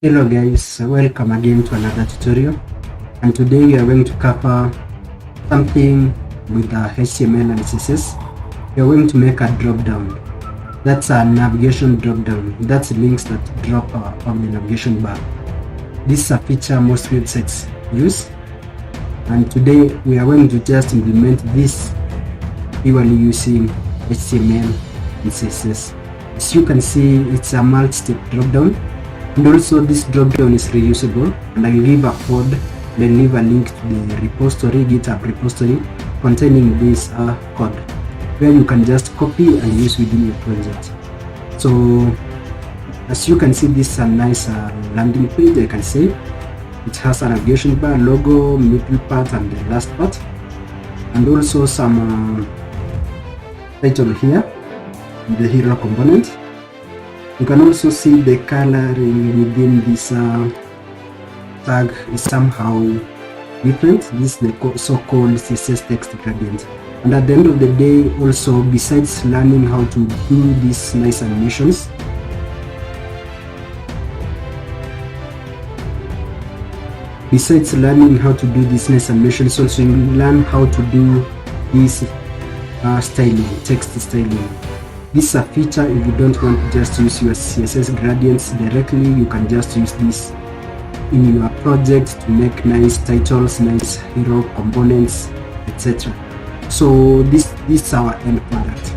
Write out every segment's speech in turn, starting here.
Hello guys, welcome again to another tutorial, and today we are going to cover something with the HTML and CSS. We are going to make a drop down. That's a navigation drop down. That's links that drop from the navigation bar. This is a feature most websites use, and today we are going to just implement this purely using HTML and CSS. As you can see, it's a multi-step drop down. And also this drop down is reusable, and I will leave a code, then leave a link to the repository, GitHub repository containing this code, where you can just copy and use within your project. So as you can see, this is a nice landing page. I can say it has a navigation bar, logo, middle part and the last part, and also some title here, the hero component. You can also see the coloring within this tag is somehow different. This is the so-called CSS text gradient. And at the end of the day, also, besides learning how to do these nice animations, also you learn how to do this styling, text styling. This is a feature. If you don't want to just use your CSS gradients directly, you can just use this in your project to make nice titles, nice hero components, etc. So this is our end product.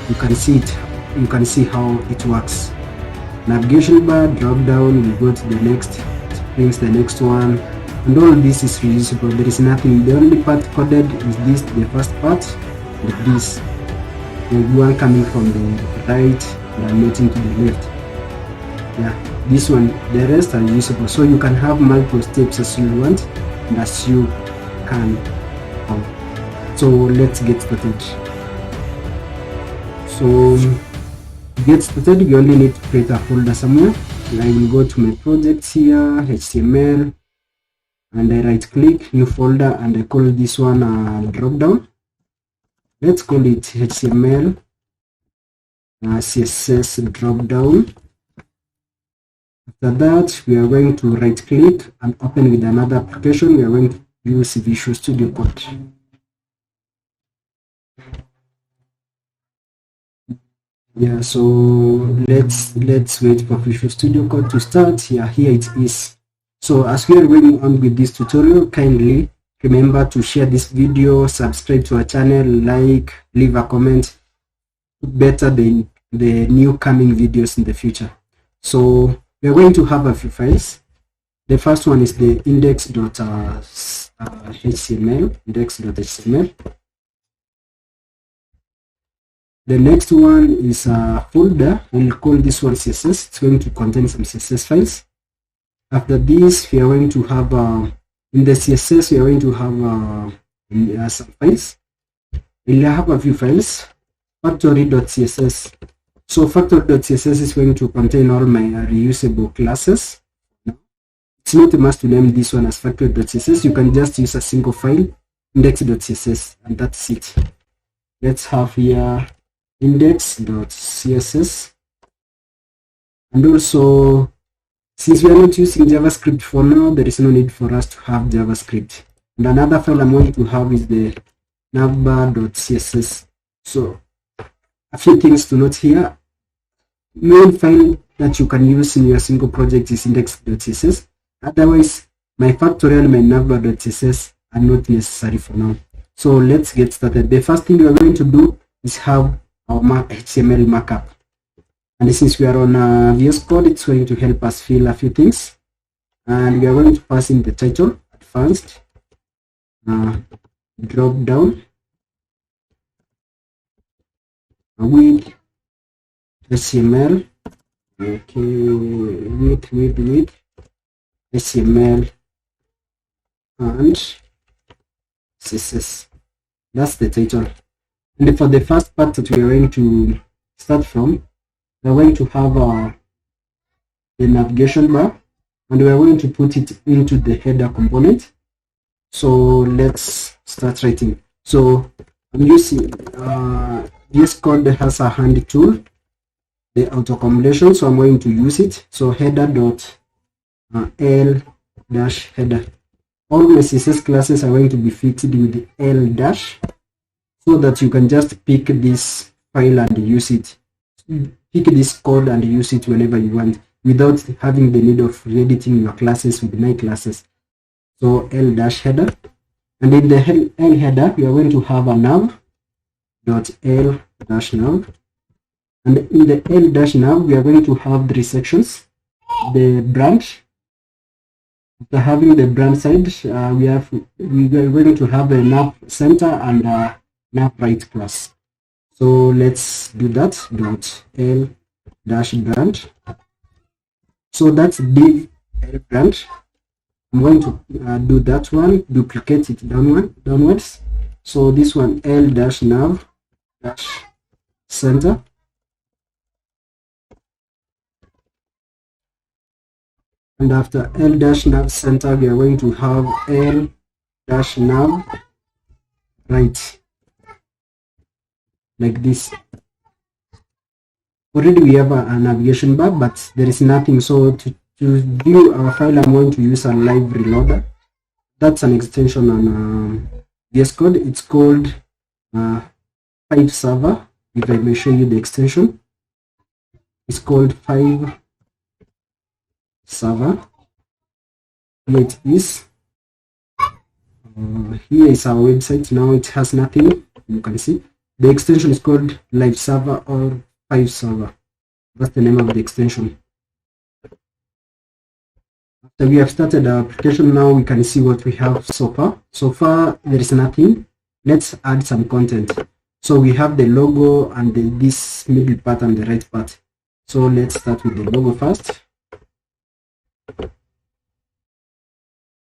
You can see it. You can see how it works. Navigation bar, drop down, we go to the next, brings the next one, and all this is reusable. There is nothing. The only part coded is this, the first part, with this. The one coming from the right and noting to the left. Yeah, this one, the rest are usable. So you can have multiple steps as you want and as you can. So let's get started. So to get started, you only need to create a folder somewhere. And I will go to my projects here, HTML, and I right click, new folder, and I call this one drop down. Let's call it HTML CSS drop down. After that, we are going to right click and open with another application. We are going to use Visual Studio Code. Yeah, so let's wait for Visual Studio Code to start. Yeah, here it is. So as we are going on with this tutorial, kindly remember to share this video, subscribe to our channel, like, leave a comment, better than the new coming videos in the future. So we are going to have a few files. The first one is the index.html. The next one is a folder. We'll call this one CSS. It's going to contain some CSS files. After this, we are going to have in the CSS, we are going to have some files. We'll have a few files. Factory.css. So factory.css is going to contain all my reusable classes. It's not a must to name this one as factory.css. You can just use a single file, index.css, and that's it. Let's have here index.css. And also, since we are not using JavaScript for now, there is no need for us to have JavaScript. And another file I'm going to have is the navbar.css. So a few things to note here. Main file that you can use in your single project is index.css. Otherwise, my factory and my navbar.css are not necessary for now. So let's get started. The first thing we are going to do is have our HTML markup. And since we are on VS Code, it's going to help us fill a few things. And we are going to pass in the title, advanced, drop down, with HTML, okay, with HTML and CSS. That's the title. And for the first part that we are going to start from, we are going to have the navigation bar, and we are going to put it into the header component. So let's start writing. So I'm using VS Code has a handy tool the auto completion, so I'm going to use it. So header dot l dash header. All my CSS classes are going to be fitted with l dash, so that you can just pick this file and use it. Pick this code and use it whenever you want, without having the need of editing your classes with my classes. So l dash header, and in the l header we are going to have a nav dot l dash nav, and in the l dash nav we are going to have 3 sections. The branch, after having the branch side, we are going to have a nav center and a nav right class. So let's do that. Dot l dash branch. So that's div l branch. I'm going to do that one, duplicate it downwards. So this one l dash nav dash center, and after l dash nav center we are going to have l dash nav right, like this. Already we have a navigation bar, but there is nothing. So to view our file, I'm going to use a live reloader. That's an extension on VS Code. It's called 5 server. If I may show you the extension, it's called 5 server. Here it is. Here is our website. Now it has nothing. You can see the extension is called live server or 5 server. That's the name of the extension. After we have started our application, now we can see what we have so far. So far there is nothing. Let's add some content. So we have the logo and this middle part and the right part. So let's start with the logo first.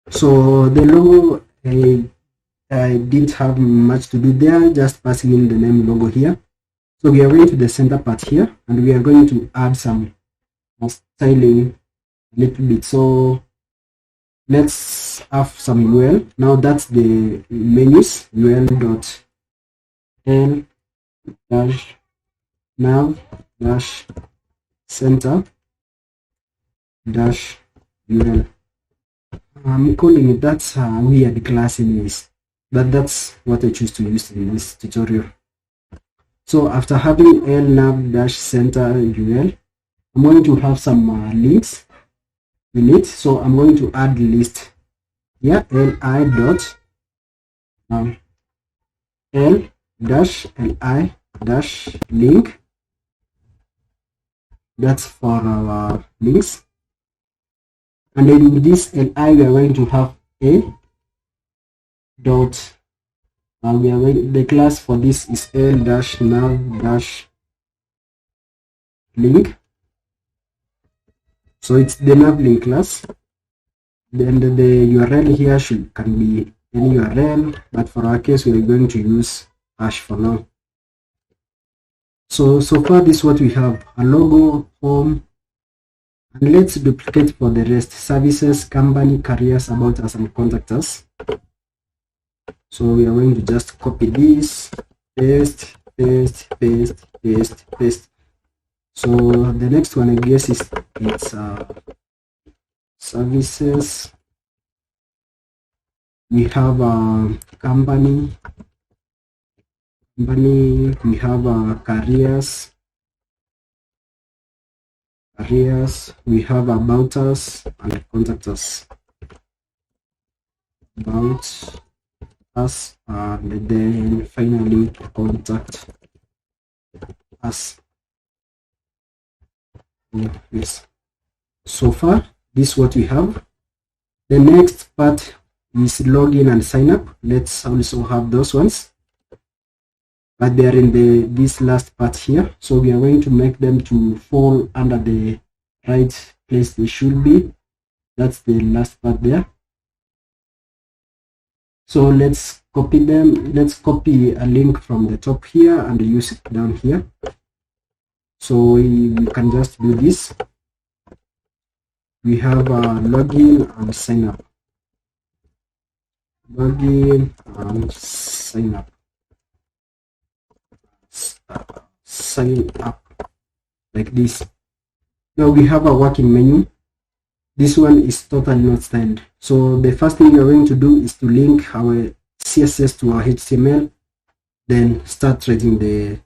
So the logo, I didn't have much to do there, just passing in the name logo here. So we are going to the center part here, and we are going to add some styling a little bit. So let's have some UL. Now that's the menus, UL dot l dash nav dash center dash UL. I'm calling it, that's a weird class anyways, but that's what I choose to use in this tutorial. So after having l nav dash center UL, I'm going to have some links in it. So I'm going to add list here, li dot l dash li dash link. That's for our links. And then with this li, we are going to have a dot. The class for this is l dash nav dash link. So it's the nav link class. Then the URL here can be any URL, but for our case we are going to use hash for now. So far this is what we have: a logo, home, and let's duplicate for the rest: services, company, careers, about us, and contact us. So we are going to just copy this, paste, paste, paste, paste, paste. So the next one, I guess, is it's services. We have a company. We have careers. We have about us and contact us. About us, and then finally contact us. Yes. So far this is what we have. The next part is login and sign up. Let's also have those ones, but they are in this last part here. So we are going to make them to fall under the right place they should be. That's the last part there. So let's copy them. Let's copy a link from the top here and use it down here. So we can just do this. We have a login and sign up. Login and sign up. Sign up. like this. Now we have a working menu. This one is totally not styled. So the first thing we are going to do is to link our CSS to our HTML, then start writing the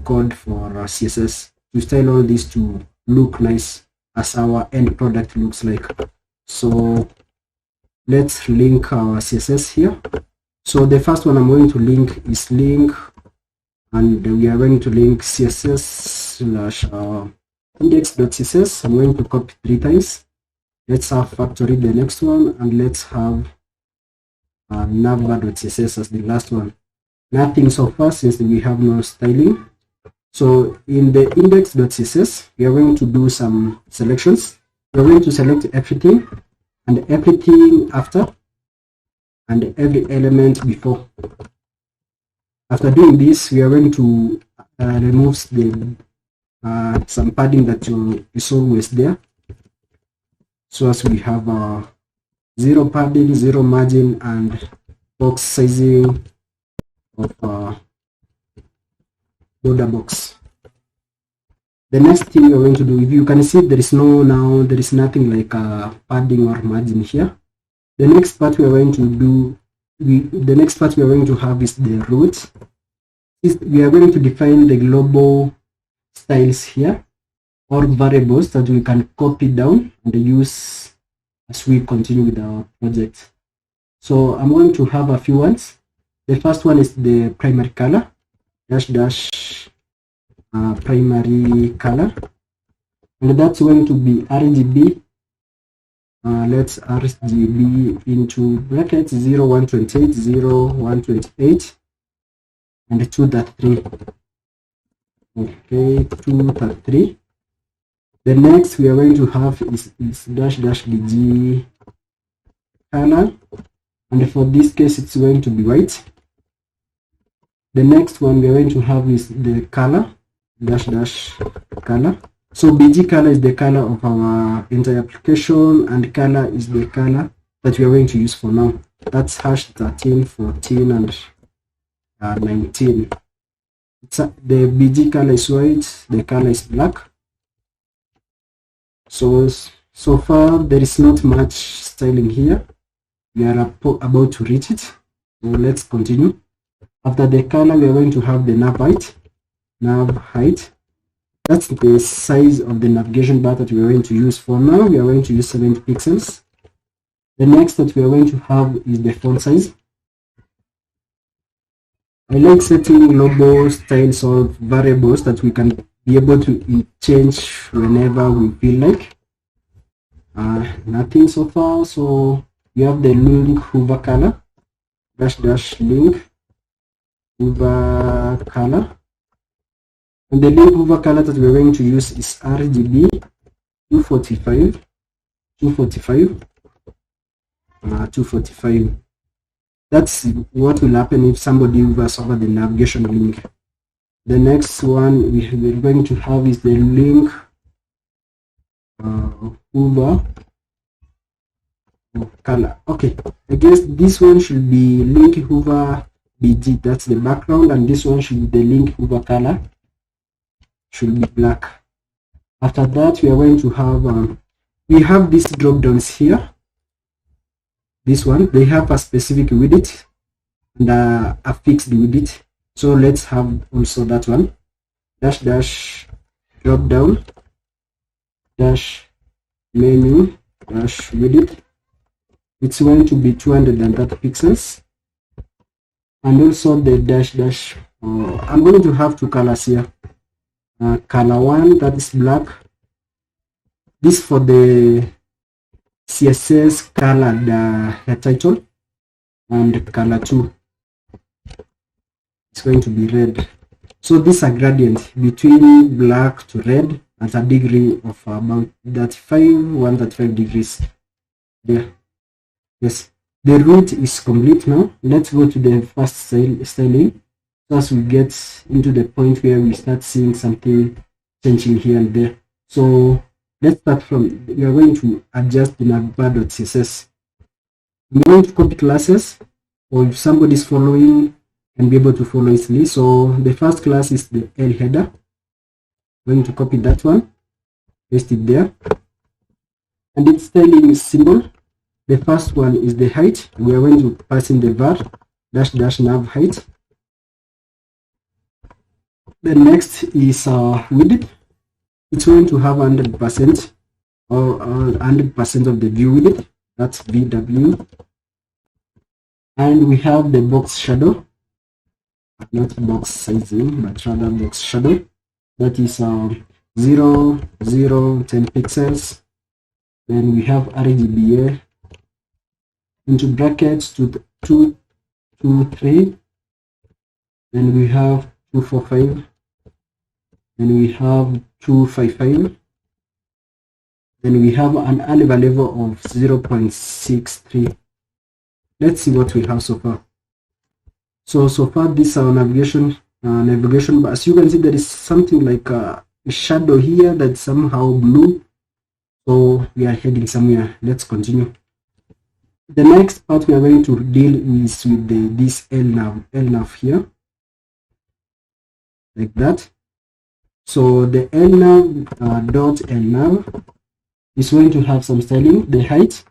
code for CSS to style all this to look nice as our end product looks like. So let's link our CSS here. So the first one I'm going to link is link, and we are going to link CSS slash index.css. I'm going to copy 3 times. Let's have factory the next one, and let's have navbar.css as the last one. Nothing so far since we have no styling. So in the index.css, we are going to do some selections. We are going to select everything and everything after and every element before. After doing this, we are going to remove the some padding that is always there. So as we have 0 padding, 0 margin, and box sizing of border box. The next thing we're going to do, if you can see, there is nothing like padding or margin here. The next part we are going to do, the next part we are going to have is the root. We are going to define the global styles here, or variables that we can copy down and use as we continue with our project. So I'm going to have a few ones. The first one is the primary color, primary color, and that's going to be RGB. Let's RGB into brackets 0128, 0128, and 233. Okay, 233. The next we are going to have is --bg color, and for this case it's going to be white. The next one we are going to have is the color --color. So bg color is the color of our entire application, and color is the color that we are going to use for now. That's #13, 14, and 19. The bg color is white, the color is black. So far there is not much styling here. We are about to reach it, so let's continue. After the color, we are going to have the nav height. That's the size of the navigation bar that we are going to use. For now, we are going to use 70 pixels. The next that we are going to have is the font size. I like setting global styles of variables that we can be able to change whenever we feel like. Nothing so far. So we have the link hover color --link hover color, and the link hover color that we're going to use is RGB 245, 245. That's what will happen if somebody hovers over the navigation link. The next one we're going to have is the link hover color. Okay, I guess this one should be link hover bg, that's the background, and this one should be the link hover color, should be black. After that, we are going to have we have these drop downs here. This one, they have a specific width and a fixed width. So let's have also that one, drop down menu width. It's going to be 230 pixels. And also the I'm going to have 2 colors here. Color 1, that is black. This for the CSS color, the title, and color 2, it's going to be red. So this is a gradient between black to red at a degree of about 135 degrees there. Yes, the root is complete now. Let's go to the first styling. So as we get into the point where we start seeing something changing here and there. So let's start from, we are going to adjust the navbar.css. I'm going to copy classes, or if somebody is following, can be able to follow easily. So the first class is the L header. I'm going to copy that one, paste it there, and its styling is simple. The first one is the height. We are going to pass in the var dash dash nav height. The next is width. It's going to have 100% or 100% of the view width. That's VW. And we have the box shadow, not box sizing, but rather box shadow. That is 0, 0, 10 pixels. Then we have RGBA into brackets 2, 2, 2, 3. Then we have 245. Then we have 255. Then we have an alpha level of 0.63. Let's see what we have so far. So far this is our navigation, but as you can see, there is something like a shadow here that's somehow blue. So we are heading somewhere. Let's continue. The next part we are going to deal is with this LNAV here, like that. So the LNAV dot LNAV is going to have some styling. The height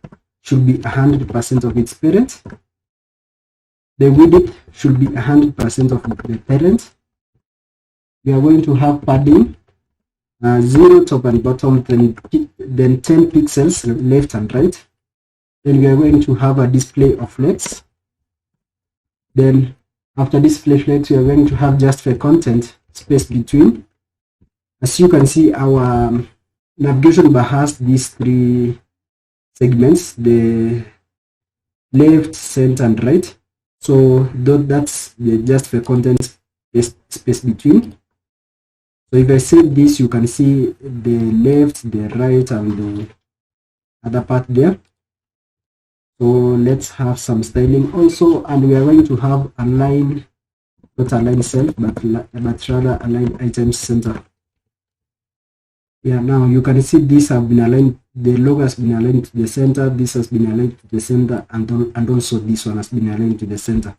should be 100% of its parent. The width should be 100% of the parent. We are going to have padding, 0 top and bottom, then 10 pixels left and right. Then we are going to have a display of flex. Then after display flex, we are going to have just for content space between. As you can see, our navigation bar has these 3 segments: the left, center, and right. So that's the just for content space between. So if I save this, you can see the left, the right, and the other part there. So let's have some styling also, and we are going to have align, not align cell, but rather align items center. Yeah, now you can see these have been aligned. The logo has been aligned to the center. This has been aligned to the center, and also this one has been aligned to the center.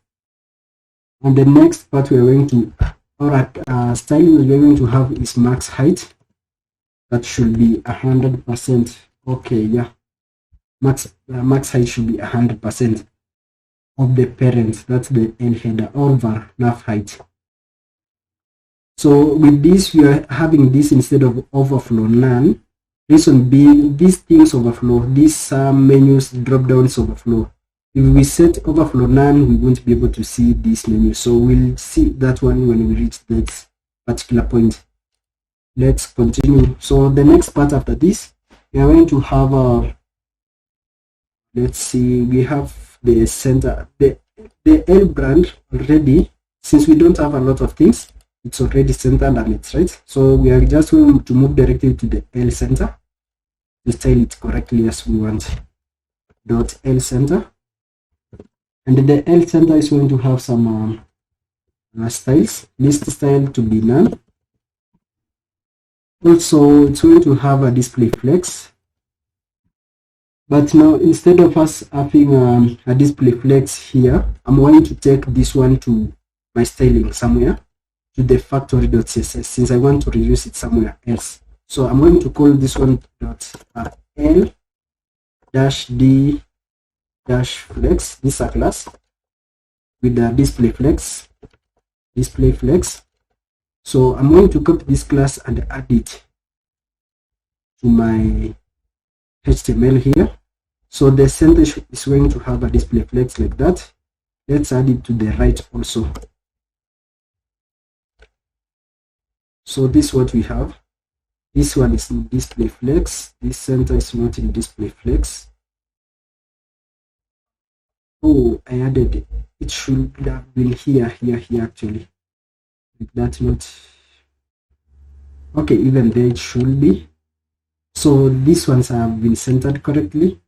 And the next part we are going to, or styling we are going to have is max height. That should be 100%. Okay, yeah. Max height should be 100% of the parent. That's the L header or var nav height. So with this, we are having this instead of overflow none. Reason being, these things overflow, these menus drop downs overflow. If we set overflow none, we won't be able to see this menu. So we'll see that one when we reach that particular point. Let's continue. So the next part after this, we are going to have let's see, we have the center, the L brand already. Since we don't have a lot of things, it's already centered and it's right. So we are just going to move directly to the L center to style it correctly as we want. Dot L center, and the L center is going to have some styles. List style to be none. Also, it's going to have a display flex. But now, instead of us having a display flex here, I'm going to take this one to my styling somewhere, to the factory.css, since I want to reuse it somewhere else. So I'm going to call this one dot L dash D dash flex. This is a class with the display flex. So I'm going to copy this class and add it to my HTML here. So the center is going to have a display flex like that. Let's add it to the right also. So this is what we have. This one is in display flex. This center is not in display flex. Oh, I added it. It should have been here actually. Like that, not okay. Even there it should be. So these ones have been centered correctly.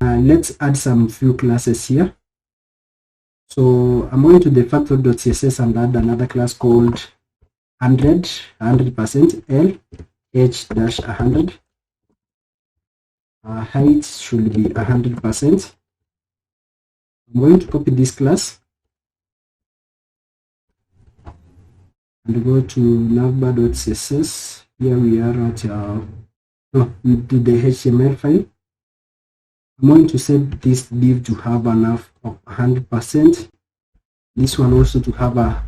Let's add some few classes here. So I'm going to the factory.css and add another class called 100% L H dash 100. Height should be 100%. I'm going to copy this class and go to navbar.css. Here we are at into the HTML file. I'm going to set this div to have enough of 100%. This one also to have a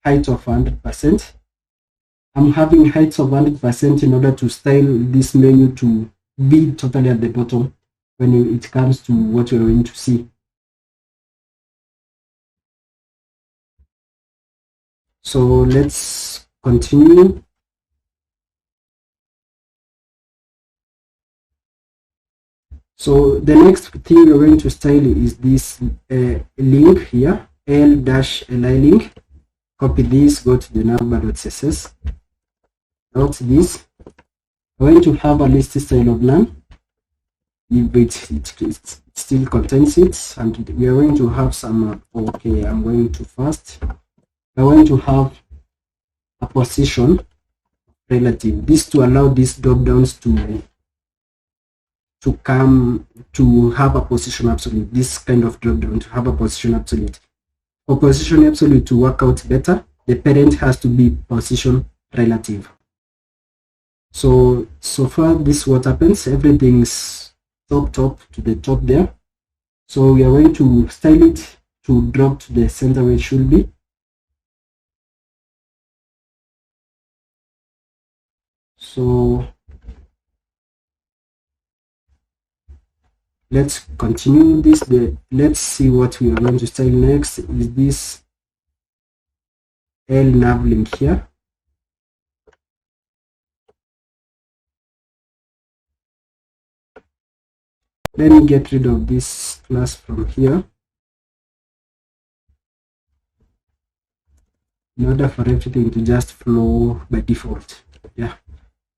height of 100%. I'm having heights of 100% in order to style this menu to be totally at the bottom when it comes to what we're going to see. So let's continue. So the next thing we're going to style is this link here, l-li link. Copy this, go to the navbar.css. Note this. We're going to have a list style of none. It still contains it, and we are going to have some. Okay, I'm going too fast. We're going to have a position relative. This to allow these drop downs to come to have a position absolute. This kind of drop down to have a position absolute. For position absolute to work out better, the parent has to be position relative. So far this what happens. Everything's top to the top there. So we are going to style it to drop to the center where it should be. So let's continue this. Let's see what we are going to style next. Is this l-nav link here. Let me get rid of this class from here in order for everything to just flow by default. Yeah,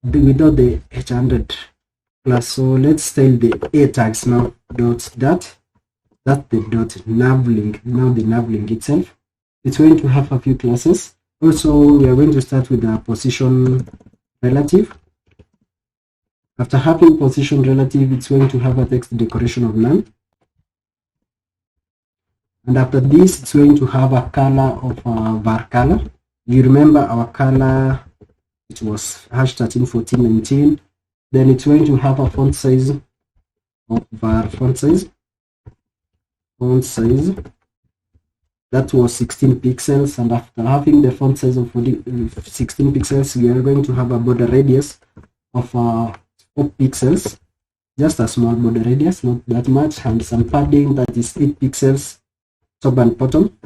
without the h100 class. So let's style the a tags now. That's the dot nav link. Now the nav link itself, it's going to have a few classes. Also, we are going to start with the position relative. After having position relative, it's going to have a text decoration of none. And after this, it's going to have a color of var color. You remember our color, it was #131419. Then it's going to have a font size of var font size. That was 16 pixels, and after having the font size of 16 pixels, we are going to have a border radius of 4 pixels, just a small border radius, not that much, and some padding that is 8 pixels top and bottom,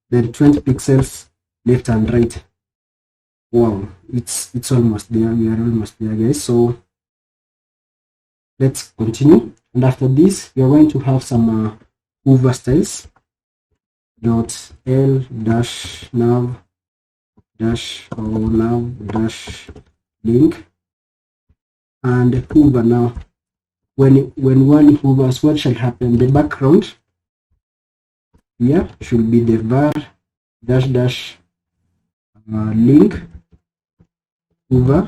then 20 pixels left and right. Wow, it's almost there. We are almost there, guys. So let's continue, and after this we are going to have some hover styles. Dot l dash nav dash link and hover. Now when one hovers, what shall happen? The background here should be the var dash link hover.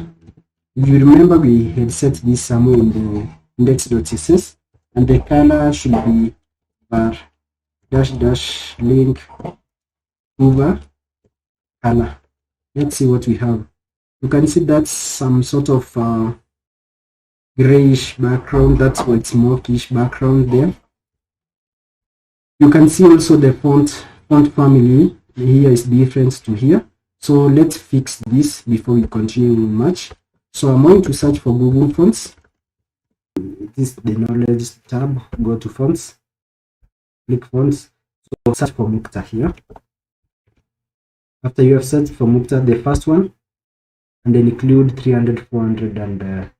If you remember, we had set this somewhere in the index.css, and the color should be var dash link hover color. Let's see what we have. You can see that's some sort of grayish background. That's why it's mawkish background there. You can see also the font family here is different to here. So let's fix this before we continue much. So I'm going to search for Google Fonts. This is the knowledge tab. Go to fonts, click fonts. So search for Mukta here. After you have searched for Mukta, the first one, and then include 300, 400, and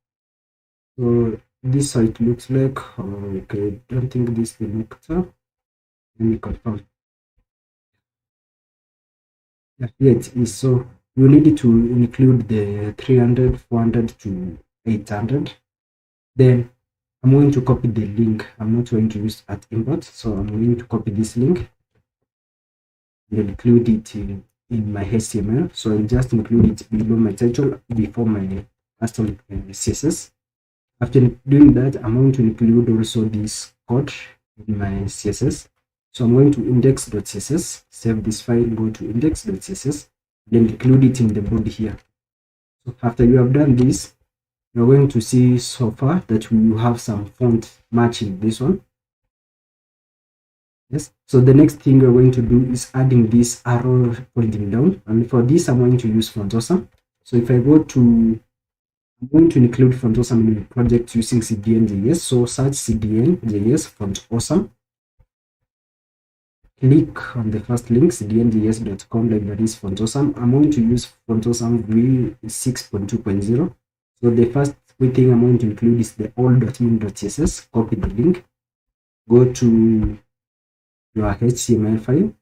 so this is how it looks like. Okay, don't think this is the Mukta. Let me confirm. Yeah, it is. So you need to include the 300, 400 to 800. Then I'm going to copy the link. I'm not going to use at import, so I'm going to copy this link and include it in my HTML. So I'll just include it below my title, before my custom CSS. After doing that, I'm going to include also this code in my CSS. So I'm going to index.css, save this file, go to index.css. then include it in the body here. So after you have done this, you're going to see so far that we have some font matching this one. Yes, so the next thing we're going to do is adding this arrow pointing down, and for this I'm going to use Font Awesome. So if I go to, I'm going to include Font Awesome in the project using CDN.js. So search CDN.js Font Awesome. Click on the first link, cdnjs.com libraries Font Awesome. I'm going to use Font Awesome v6.2.0. So the first thing I'm going to include is the all.min.css. Copy the link, go to your HTML file,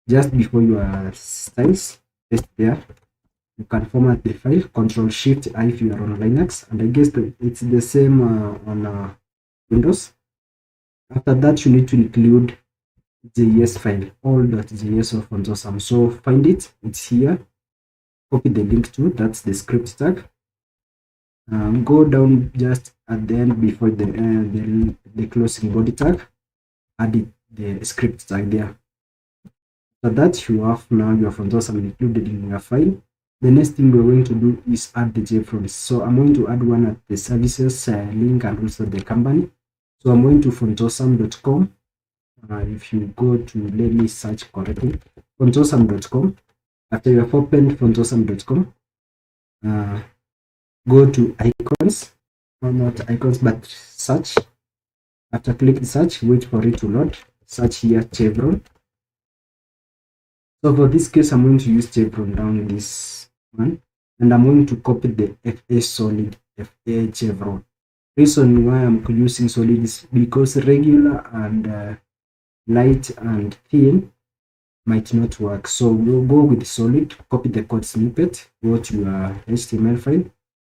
just before your styles, paste there. You can format the file, Ctrl+Shift+I if you are on Linux, and I guess that it's the same on Windows. After that, you need to include JS file, all.js of Font Awesome. So find it, it's here. Copy the link to, that's the script tag. Go down just at the end before the closing body tag, add the script tag there. After that, you have now your Font Awesome included in your file. The next thing we're going to do is add the JFronts. So I'm going to add one at the services link and also the company. So I'm going to fontawesome.com. If you go to, let me search correctly, fontawesome.com. After you have opened fontawesome.com, go to icons, or not icons, but search. After click search, wait for it to load. Search here chevron. So for this case, I'm going to use chevron down this one, and I'm going to copy the FA solid, FA chevron. Reason why I'm using solid is because regular and light and thin might not work. So we'll go with solid, copy the code snippet, go to your HTML file,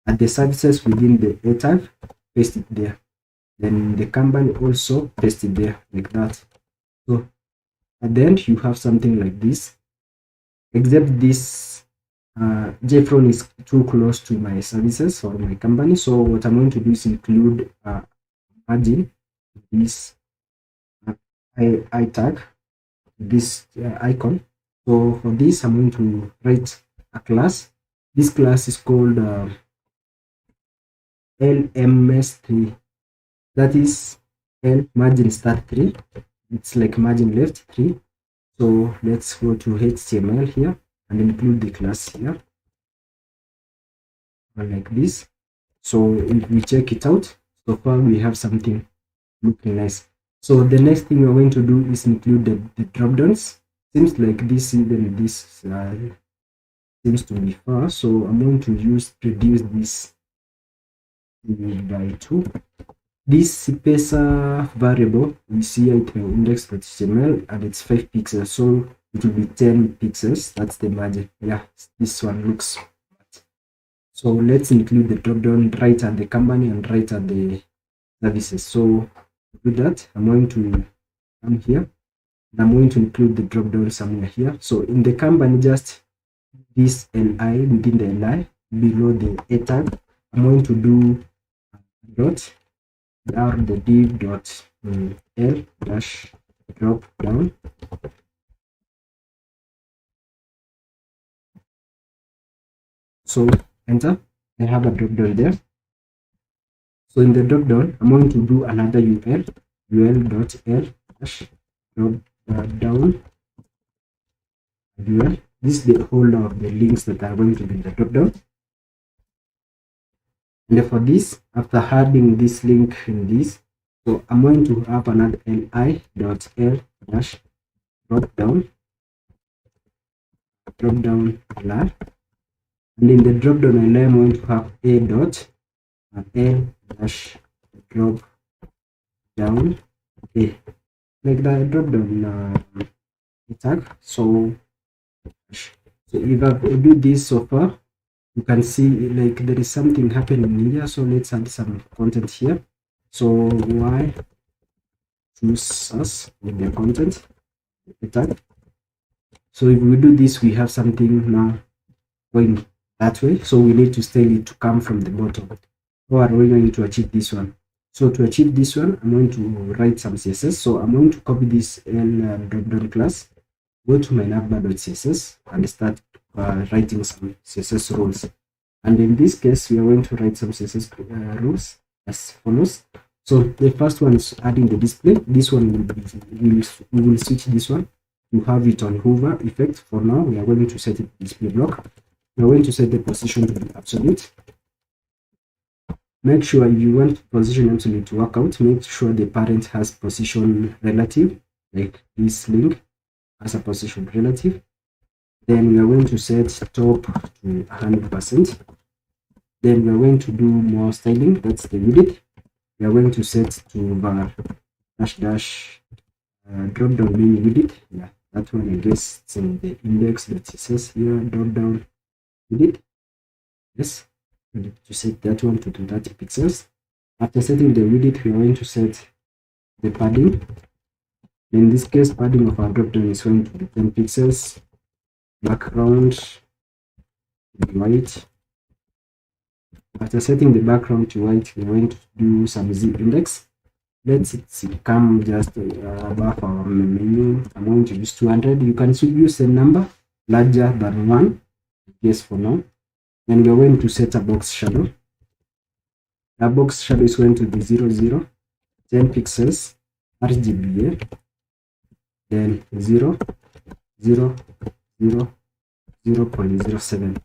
and the services within the A tag, paste it there. Then the company also paste it there like that. So at the end you have something like this, except this JFront is too close to my services or my company. So what I'm going to do is include margin, this I tag, this icon. So for this I'm going to write a class. This class is called LMS3, that is L margin start 3, it's like margin left 3. So let's go to HTML here and include the class here like this. So if we check it out, so far we have something looking nice. So the next thing we're going to do is include the drop downs. Seems like this, even this seems to be far, so I'm going to reduce this by 2. This pesa variable we see it in index.html and it's 5 pixels, so it will be 10 pixels. That's the margin. Yeah, this one looks bad. So let's include the drop down right at the company and right at the services. So to do that, I'm going to come here and I'm going to include the drop down somewhere here. So in the company, just this li, within the li below the A tag, I'm going to do dot down the div dot l dash drop down. So enter, I have a drop down there. So in the drop down, I'm going to do another ul dot l dash drop down ul. This is the whole of the links that are going to be in the drop down. And for this, after adding this link in this, so I'm going to have another li dot l dash drop down li, and in the drop down li, I'm going to have a dot l dash drop down a, like the drop down tag. So if I do this so far, you can see like there is something happening here. So let's add some content here. So why choose us with the content tag. So if we do this, we have something now going that way. So we need to style it to come from the bottom. How are we going to achieve this one? So to achieve this one, I'm going to write some CSS. So I'm going to copy this L drop down class, go to my navbar.css and start writing some CSS rules. And in this case, we are going to write some CSS rules as follows. So the first one is adding the display. This one we will switch this one to have it on hover effect. For now, we are going to set it display block. We are going to set the position to be absolute. Make sure if you want position absolute to work out, make sure the parent has position relative, like this link has a position relative. Then we are going to set top to 100%. Then we are going to do more styling, that's the width. We are going to set to var dash drop down menu width. Yeah, that one I guess it's in the index that it says here drop down width. Yes, we need to set that one to 30 pixels. After setting the width, we are going to set the padding. In this case, padding of our drop down is going to be 10 pixels. Background white. After setting the background to white, we're going to do some z index. Let's come just above our menu. I'm going to use 200. You can use a number larger than 1. Yes, for now. Then we're going to set a box shadow. The box shadow is going to be 00, 10 pixels, RGBA, then 0, 0, 0, 0.07.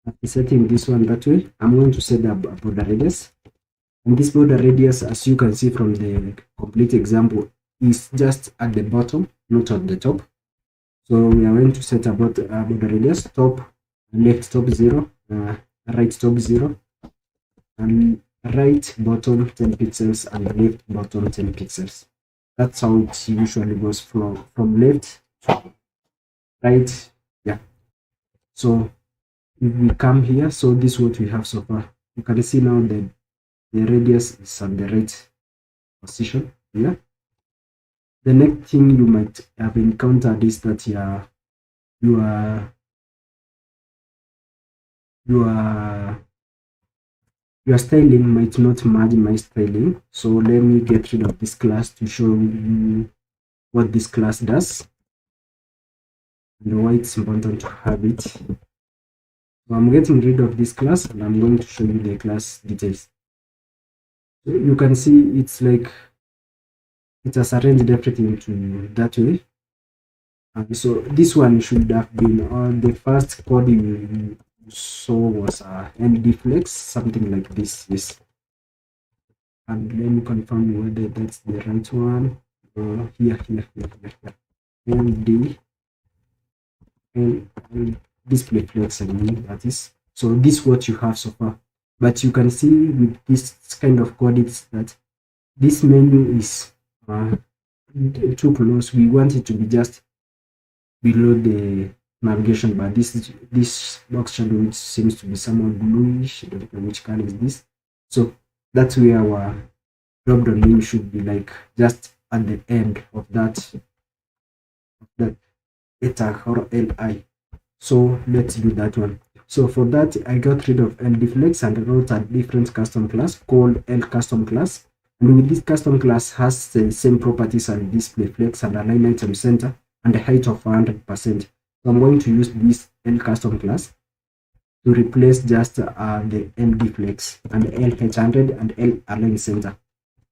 After setting this one that way, I'm going to set the border radius. And this border radius, as you can see from the complete example, is just at the bottom, not at the top. So we are going to set a border radius, top, left top 0, right top 0, and right bottom 10 pixels and left bottom 10 pixels. That's how it usually goes from left to right. Yeah. So if we come here, so this is what we have so far. You can see now that the radius is at the right position here. The next thing you might have encountered is that your styling might not match my styling. So let me get rid of this class to show you what this class does and why it's important to have it. So I'm getting rid of this class and I'm going to show you the class details. So you can see it's like it has arranged everything to that way. And so this one should have been on the first code you saw was ndflex, something like this. Yes. And let me confirm whether that's the right one. Here. ND and display flex again, that is. So this is what you have so far. But you can see with this kind of code, it's that this menu is too close. We want it to be just below the navigation bar. This box shadow, which seems to be somewhat bluish. I don't know which color is this. So that's where our drop down menu should be, like just at the end of that a tag or li. So let's do that one. So for that, I got rid of ndflex and wrote a different custom class called lcustom class. And with this custom class has the same properties as display flex and align item center and a height of 100%. So I'm going to use this lcustom class to replace just the ndflex and l100 and lalign center.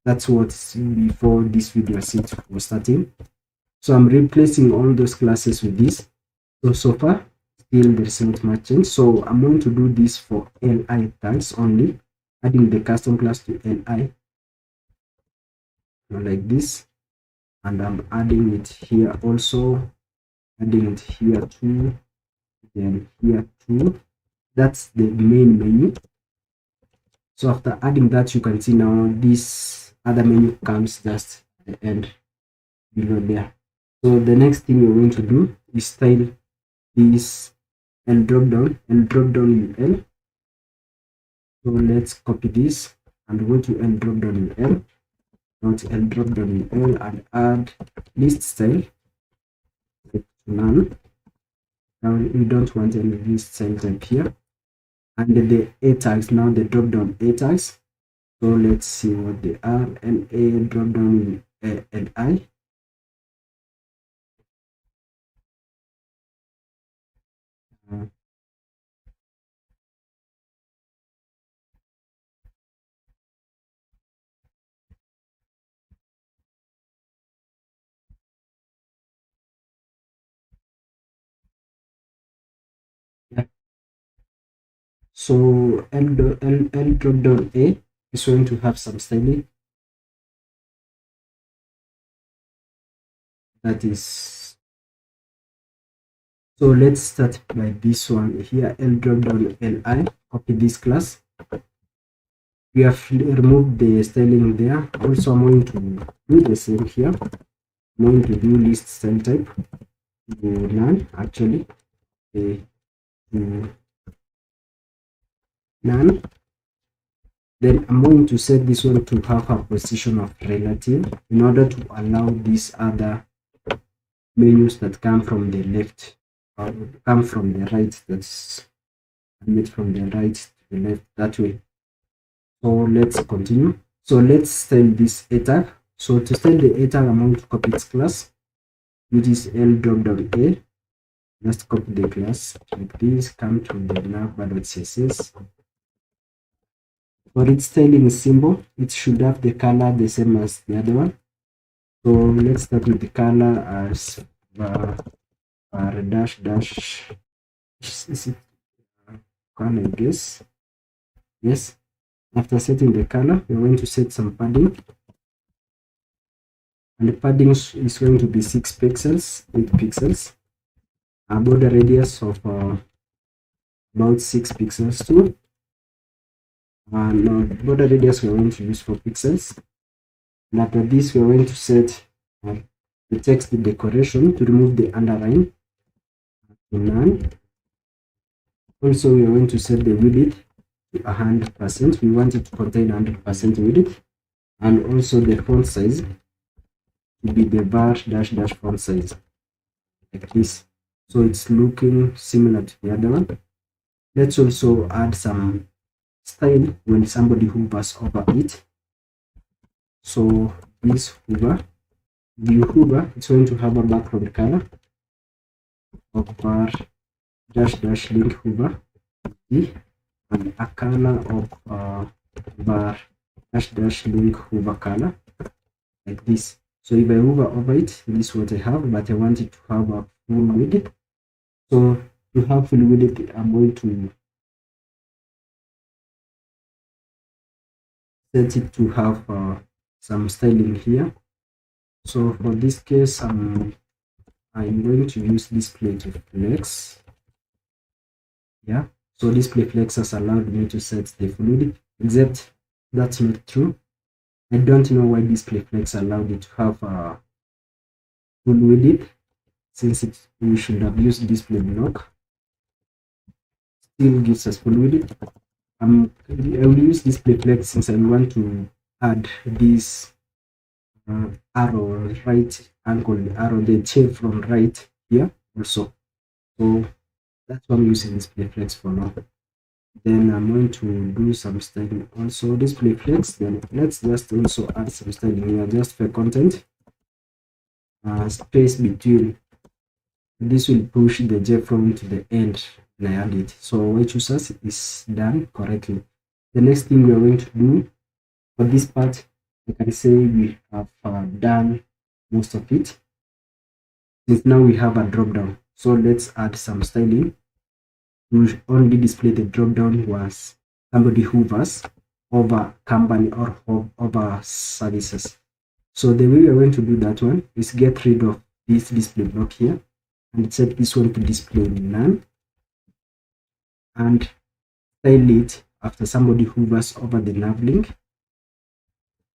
That's what before this video set was starting. So I'm replacing all those classes with this. So far, still there isn't much change. So I'm going to do this for li tags only, adding the custom class to li like this, and I'm adding it here also, adding it here too, then here too. That's the main menu. So after adding that, you can see now this other menu comes just at the end below there. So the next thing we're going to do is style this and drop down UL. So let's copy this and go to and drop down UL, not and drop down UL, and add list style to none. Now we don't want any list style type here. And the A tags, now the drop down A tags. So let's see what they are. And A drop down LI. Uh, yeah. So L drop down A is going to have some styling. That is, so let's start by this one here. L drop down Li. Copy this class. We have removed the styling there. Also, I'm going to do the same here. I'm going to do list style type to none, actually. To none. Then I'm going to set this one to have a position of relative in order to allow these other menus that come from the left or come from the right, that's made from the right to the left, that way. So let's continue. So let's style this a tag. So to style the a tag, I'm going to copy its class, which is L drop down A. Let's copy the class like this, come to the navbar.css. For its styling symbol, it should have the color the same as the other one. So let's start with the color as dash dash. Is it color, I guess? Yes. After setting the color, we're going to set some padding. And the padding is going to be 6 pixels, 8 pixels. A border radius of about 6 pixels too. Now border radius we're going to use 4 pixels. And after this, we're going to set the text decoration to remove the underline to none. Also, we're going to set the width to 100%. We want it to contain 100% width. And also the font size to be the var dash dash font size, like this. So it's looking similar to the other one. Let's also add some style when somebody hovers over it. So this hover, view hover, it's going to have a background color of var dash dash link hover and a color of var dash dash link hover color, like this. So if I hover over it, this is what I have, but I want it to have a full width. So to have full width, I'm going to set it to have some styling here. So for this case, I'm going to use display to flex. Yeah. So display flex has allowed me to set the full width, except that's not true. I don't know why display flex allowed it to have a full width, since we should have used display block. Still gives us full width. I will use display flex since I want to add this arrow, right angle arrow, the shape from right here also. So that's why I'm using display flex for now. Then I'm going to do some styling also. Display flex, then let's just also add some styling here just for content. Space between, this will push the JFrog to the end and I add it. So which users is done correctly. The next thing we are going to do for this part, I can say we have done most of it, since now we have a drop down. So let's add some styling. We will only display the drop down once somebody hovers over company or over services. So the way we are going to do that one is get rid of this display block here and set this one to display none and style it after somebody hovers over the nav link.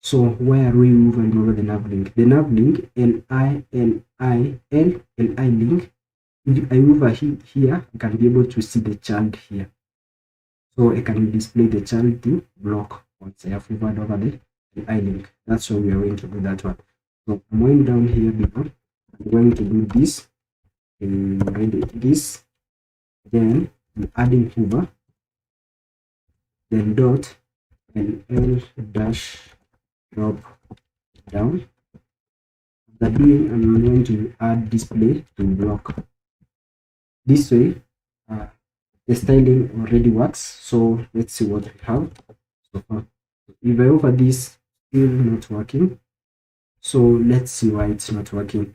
So where are we hovering over the nav link? The nav link li link. If I hover here, I can be able to see the child here. So I can display the child to block once I have hovered over the li link. That's why we are going to do that one. So I'm going down here below. I'm going to do this and this. Then I'm adding hover. Then dot and l dash drop down. After doing, I'm going to add display to block. This way, the styling already works. So let's see what we have so far. If I over this, still not working. So let's see why it's not working.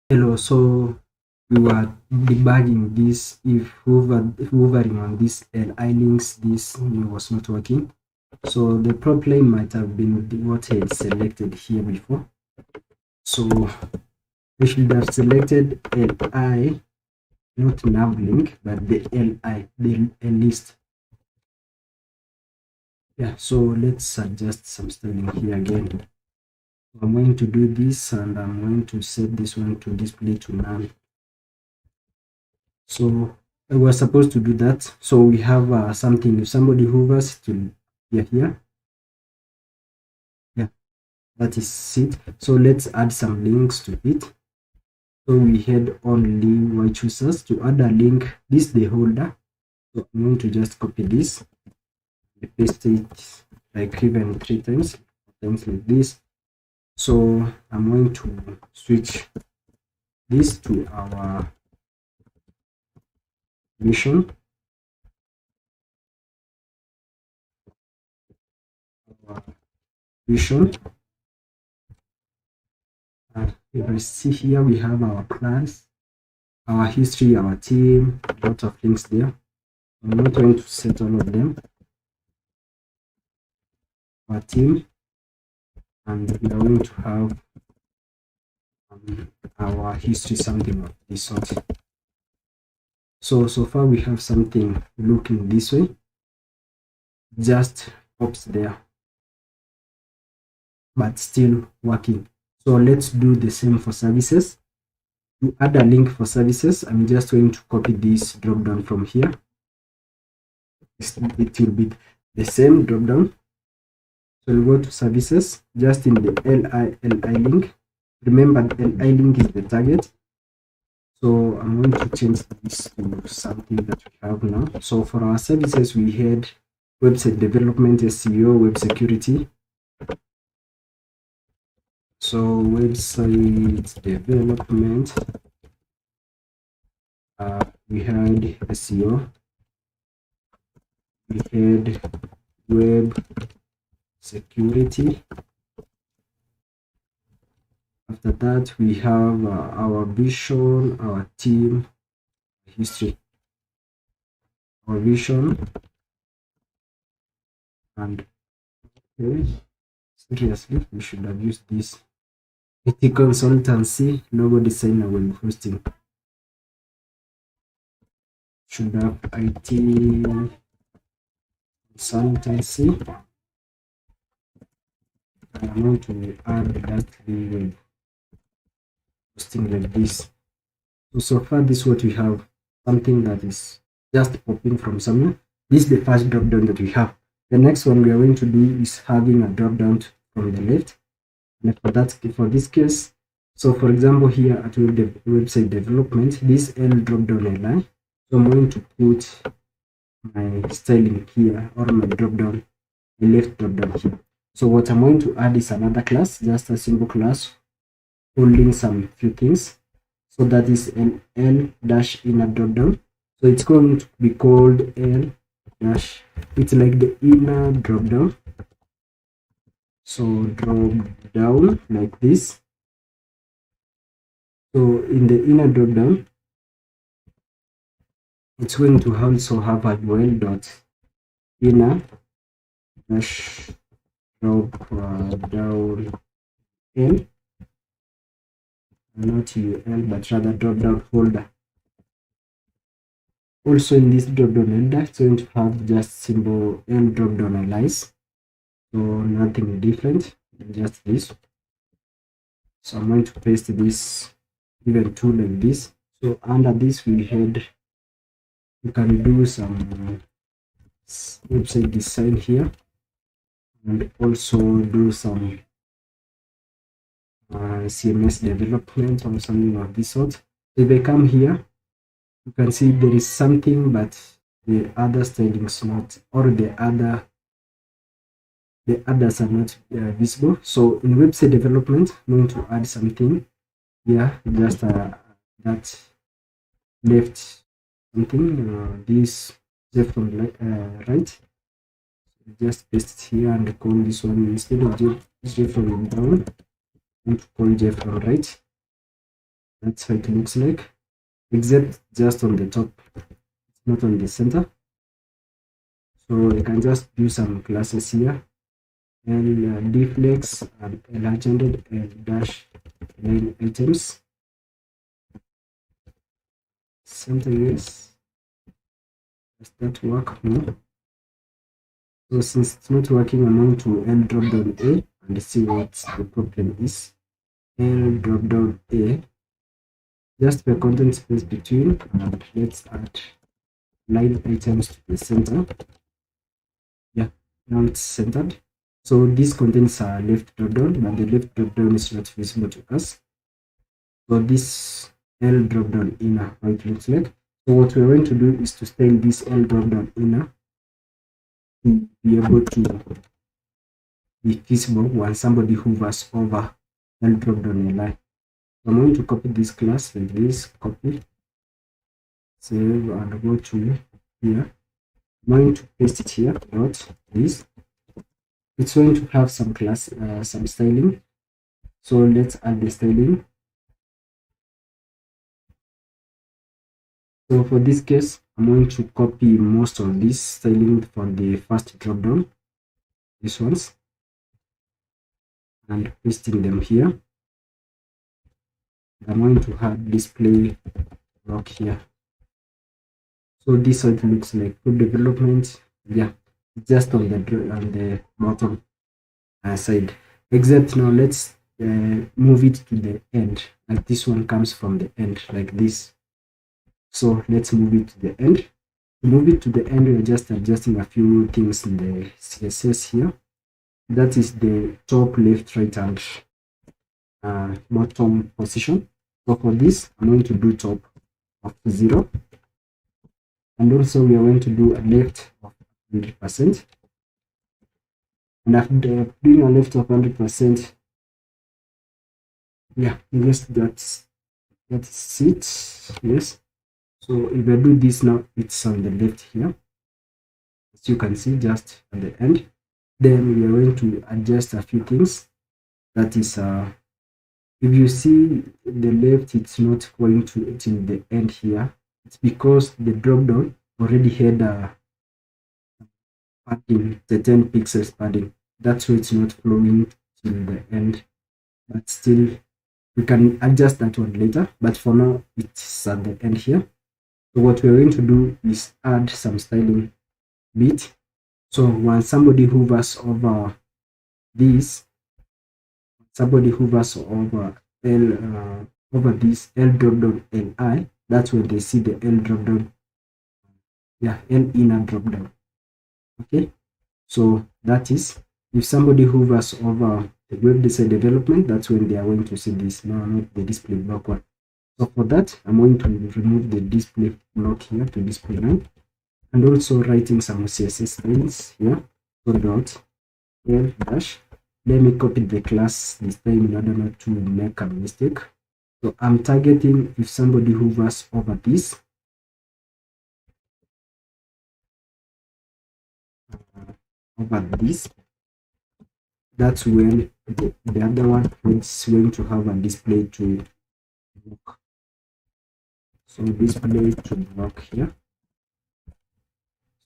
Hello, so we were debugging this. If hovering on this LI links, this was not working. So the problem might have been what I had selected here before. So we should have selected LI, not nav link, but the LI, the list. Yeah, so let's adjust some styling here again. I'm going to do this, and I'm going to set this one to display to none. So I was supposed to do that. So we have something. If somebody hovers, it will appear here. Yeah, that is it. So let's add some links to it. So we had only Y choosers. To add a link, this is the holder. So I'm going to just copy this and paste it like even 3 times like this. So I'm going to switch this to our vision. If I see here, we have our class, our history, our team, a lot of links there. I'm not going to set all of them. Our team, and we are going to have our history, something of this sort. So far we have something looking this way, just pops there, but still working. So let's do the same for services. To add a link for services, I'm just going to copy this drop down from here. It will be the same drop down. So we'll go to services, just in the LI link. Remember, the LI link is the target. So I'm going to change this to something that we have now. So for our services, we had website development, SEO, web security. So website development, we had SEO, we had web security. After that, we have our vision, our team, history, our vision, and okay, seriously, we should have used this. IT consultancy, logo design, and web hosting. Should have IT consultancy. I'm going to add that web hosting like this. So far, this is what we have, something that is just popping from somewhere. This is the first drop down that we have. The next one we are going to do is having a drop down from the left. And for this case, so for example, here at website development, this L drop down line. So I'm going to put my styling here, or my drop down, the left drop down here. So what I'm going to add is another class, just a simple class holding some few things. So that is an L dash inner drop down. So it's going to be called L dash. It's like the inner drop down. So drop down like this. So in the inner drop down, it's going to also have a URL dot inner dash drop down L, not UL, but rather drop down folder. Also in this drop down folder, it's going to have just symbol L drop down allies. So nothing different, just this. So I'm going to paste this even two like this. So under this we had, you can do some website design here, and also do some CMS development or something of this sort. If I come here, you can see there is something, but the other stylings not, or the others are not visible. So in website development, I'm going to add something here, just that left something. This j from right. So just paste it here and call this one instead of j from down. And call j from right. That's how it looks like, except just on the top, it's not on the center. So I can just do some classes here, and dflex and large-handed and dash line items. Something else. Does that work? No. So since it's not working, I'm going to L drop down A and see what the problem is. L drop down A. Just the content space between, and let's add line items to the center. Yeah, now it's centered. So this contains a left drop down, but the left drop down is not visible to us. So this L drop down inner, how it looks like. So what we're going to do is to style this L drop down inner to be able to be visible when somebody hovers over L drop down a line. So I'm going to copy this class like this, copy, save, and go to here. I'm going to paste it here, dot this. It's going to have some class, some styling. So let's add the styling. So for this case, I'm going to copy most of this styling for the first drop down, these ones, and pasting them here. I'm going to add display block here. So this is how it looks like. Food development, yeah, just on the bottom side. Except now let's move it to the end. Like this one comes from the end, like this. So let's move it to the end. To move it to the end, we're just adjusting a few things in the CSS here. That is the top, left, right, and bottom position. So for this, I'm going to do top of 0. And also we are going to do a left of 100%. And after doing a left of 100%, yeah, yes, that's it. Yes. So if I do this now, it's on the left here, as you can see, just at the end. Then we are going to adjust a few things. That is, if you see the left, it's not going to till the end here. It's because the drop down already had a padding, the 10 pixels padding. That's why it's not flowing till the end. But still, we can adjust that one later. But for now, it's at the end here. So what we're going to do is add some styling bit. So when somebody hovers over this, somebody hovers over over this L drop down Li, that's when they see the L drop down, yeah, L inner drop down. Okay, so that is if somebody hovers over the web design development, that's when they are going to see this. No, not the display block one. So for that, I'm going to remove the display block here to display line, and also writing some CSS styles here. So dot L dash. Let me copy the class this time in order not to make a mistake. So I'm targeting if somebody hovers over this, that's when the other one is going to have a display to block. So display to block here.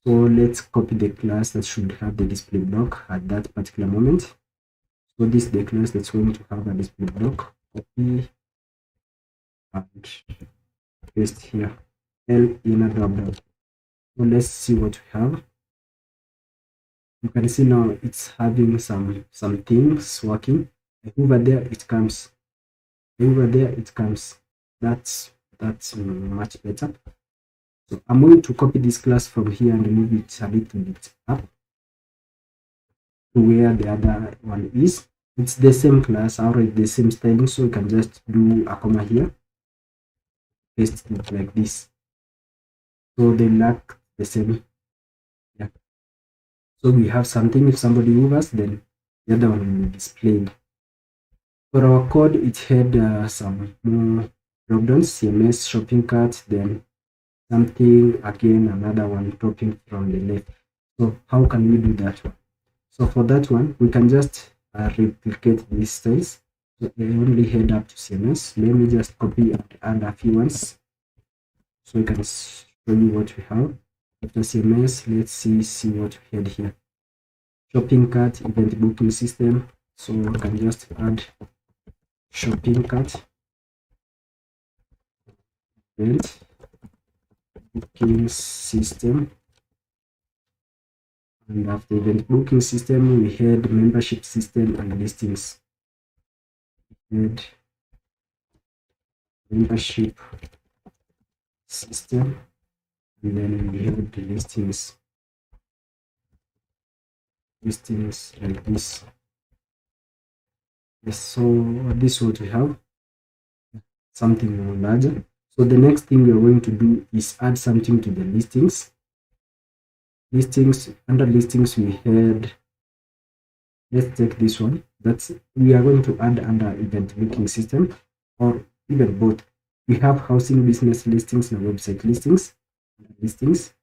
So let's copy the class that should have the display block at that particular moment. So this is the class that's going to have a display block. Copy and paste here. L inner drop down. So let's see what we have. You can see now it's having some things working. Over there it comes. Over there it comes. That's much better. So I'm going to copy this class from here and move it a little bit up to where the other one is. It's the same class, already the same styling, so you can just do a comma here, paste it like this. So they lack the same. Yeah. So we have something. If somebody hovers, then the other one will be displayed. For our code, it had some more drop downs, CMS, shopping cart, then something again, another one topping from the left. So how can we do that one? So for that one, we can just replicate these styles. So I only head up to CMS. Let me just copy and add a few ones so we can show you what we have. After CMS, let's see what we had here. Shopping cart, event booking system. So we can just add shopping cart, event booking system. And after event booking system, we had membership system and listings. We had membership system, and then we have the listings like this. Yes, so this is what we have, something more larger. So the next thing we are going to do is add something to the listings. Under listings we had, let's take this one, that's we are going to add under event booking system, or even both. We have housing business listings and website listings.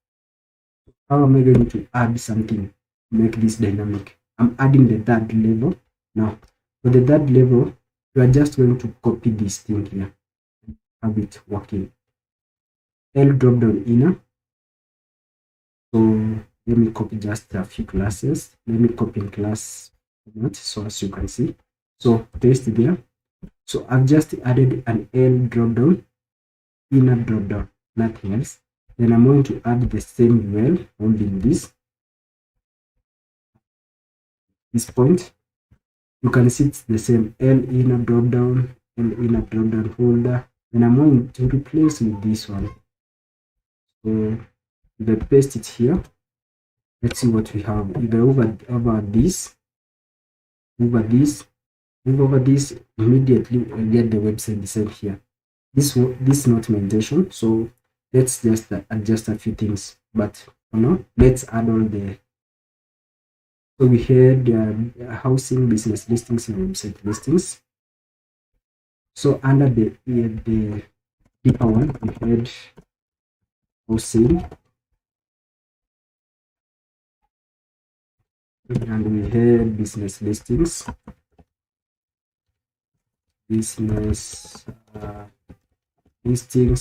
How am I going to add something to make this dynamic? I'm adding the third level. Now for the third level, we are just going to copy this thing here and have it working. L drop down inner. So let me copy just a few classes. Let me copy in class format, so as you can see. So paste there. So I've just added an L drop down, inner drop down, nothing else. Then I'm going to add the same URL only in this point. You can see it's the same L inner drop down, L inner drop down folder. Then I'm going to replace with this one. So if I paste it here, let's see what we have. If I over this, immediately I get the website design here. This is not my intention, so let's just adjust a few things. But for now, let's add all the. So we had housing business listings and website listings. So under the deeper one, we had housing, and we had business listings, listings,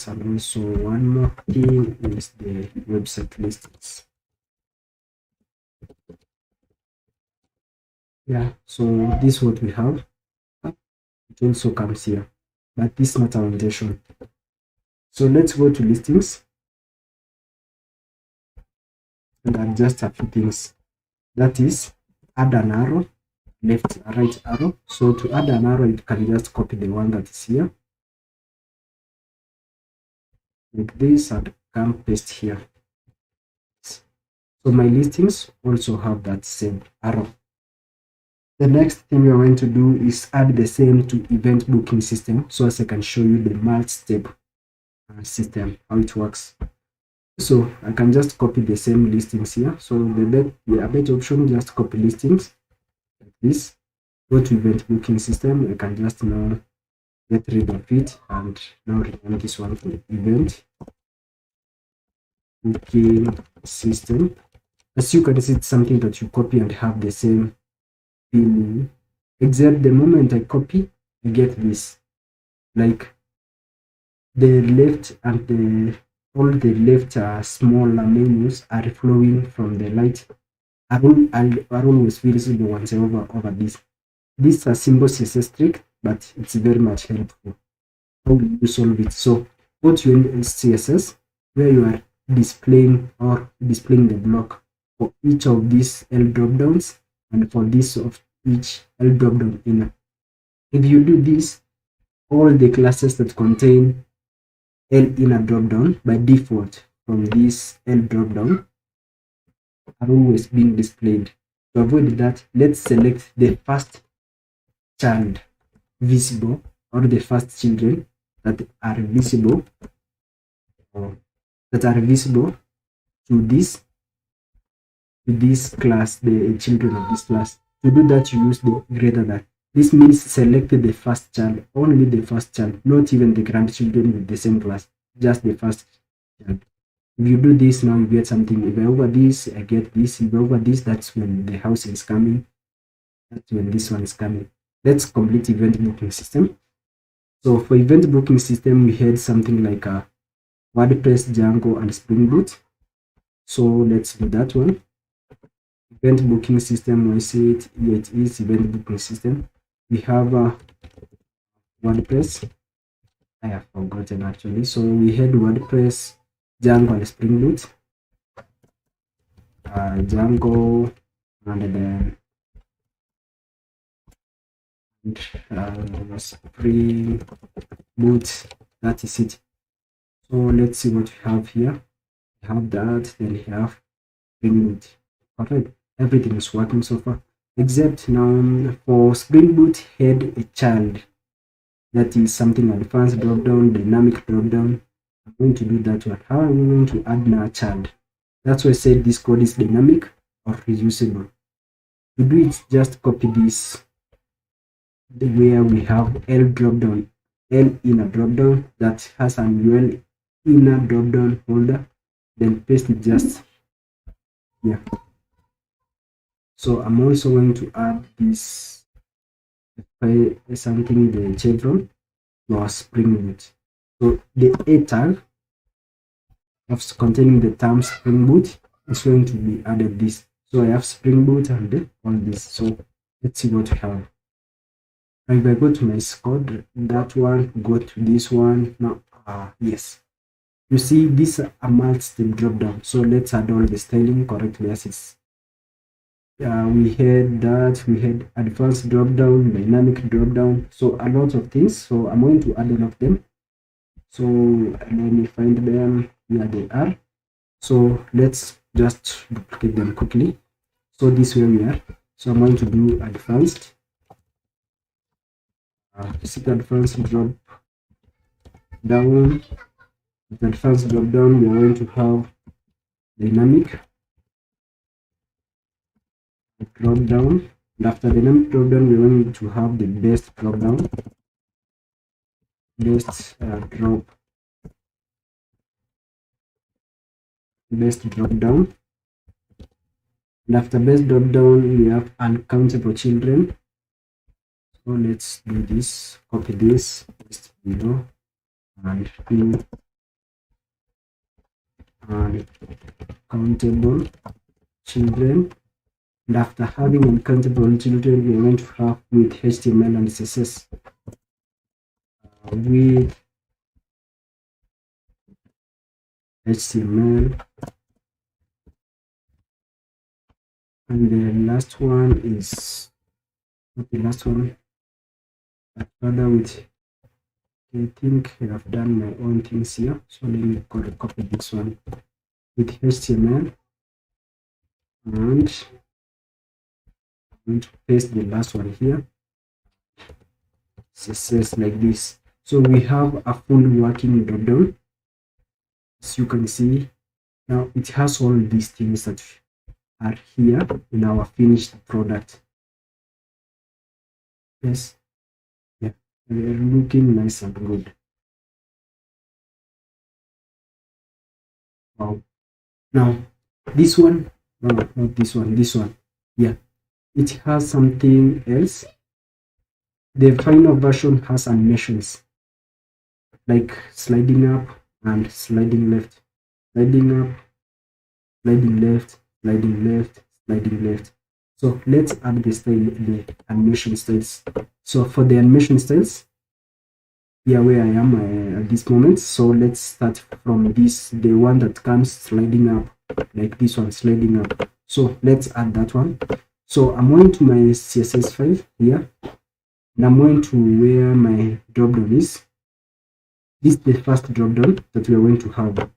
and also one more thing is the website listings. Yeah, so this is what we have. It also comes here, but this is not our intention. So let's go to listings and adjust a few things. That is, add an arrow, left, right arrow. So to add an arrow, you can just copy the one that is here like this and come paste here. So my listings also have that same arrow. The next thing we are going to do is add the same to event booking system, so as I can show you the multi-step system, how it works. So I can just copy the same listings here. So the better option, just copy listings like this, go to event booking system. I can just now get rid of it and now rename this one to event booking system. As you can see, it's something that you copy and have the same feeling, except the moment I copy, I get this, like the left and all the left smaller menus are flowing from the right. I always visible once I over this. This is a simple CSS trick, but it's very much helpful. How do you solve it? So what you need is CSS, where you are displaying the block for each of these L drop downs and for this of each L drop down inner. If you do this, all the classes that contain L inner drop down by default from this L drop down are always being displayed. To avoid that, let's select the first child visible, or the first children that are visible to this class, the children of this class. To do that, you use the greater than. This means select the first child, only the first child, not even the grandchildren with the same class, just the first child. If you do this now, you get something. If I over this, I get this. If I over this, that's when the house is coming. That's when this one is coming. Let's complete event booking system. So for event booking system, we had something like a WordPress, Django, and Spring Boot. So let's do that one. Event booking system, we see it here, it is event booking system. We have WordPress. I have forgotten actually. So we had WordPress, Django, and Spring Boot. Django, and then Spring Boot. That is it. So let's see what we have here. We have that, then we have Spring Boot. Alright, everything is working so far, except now for Spring Boot had a child that is something advanced drop down, dynamic drop down. I'm going to do that one. How am I going to add now a child? That's why I said this code is dynamic or reusable. To do it, just copy this where we have L drop down, L inner drop down that has an UL inner drop down folder, then paste it just here. So I'm also going to add this something, the chevron to our Spring Boot. So the A tag of containing the term Spring Boot is going to be added this. So I have Spring Boot and all this. So let's see what we have. If I go to my code, that one, go to this one. Now, yes. You see this a multi-step drop down. So let's add all the styling correctly as it's. We had that, we had advanced drop down, dynamic drop down, so a lot of things. So I'm going to add all of them. So let me find them. Here they are. So let's just duplicate them quickly. So this way we are. So I'm going to do advanced. Advanced drop down. With advanced drop down, we are going to have dynamic drop down, and after dynamic drop down, we're going to have the best drop down, best drop down, and after best drop down, we have uncountable children. So let's do this, copy this, paste below, and do uncountable children. And after having uncountable children, we're going to have with HTML and CSS. With HTML, and the last one is not the last one, but rather with. I think I have done my own things here. So let me copy this one with HTML and going to paste the last one here, CSS like this. So we have a full working drop down, as you can see. Now it has all these things that are here in our finished product. Yes, yeah, they're looking nice and good. Wow. Now this one, no, not this one, this one, yeah, it has something else. The final version has animations like sliding up and sliding left, sliding up, sliding left, sliding left, sliding left. So let's add the animation styles. So for the animation styles, here where I am at this moment. So let's start from this, the one that comes sliding up, like this one sliding up. So let's add that one. So I'm going to my CSS file here, and I'm going to where my drop down is. This is the first drop down that we are going to have.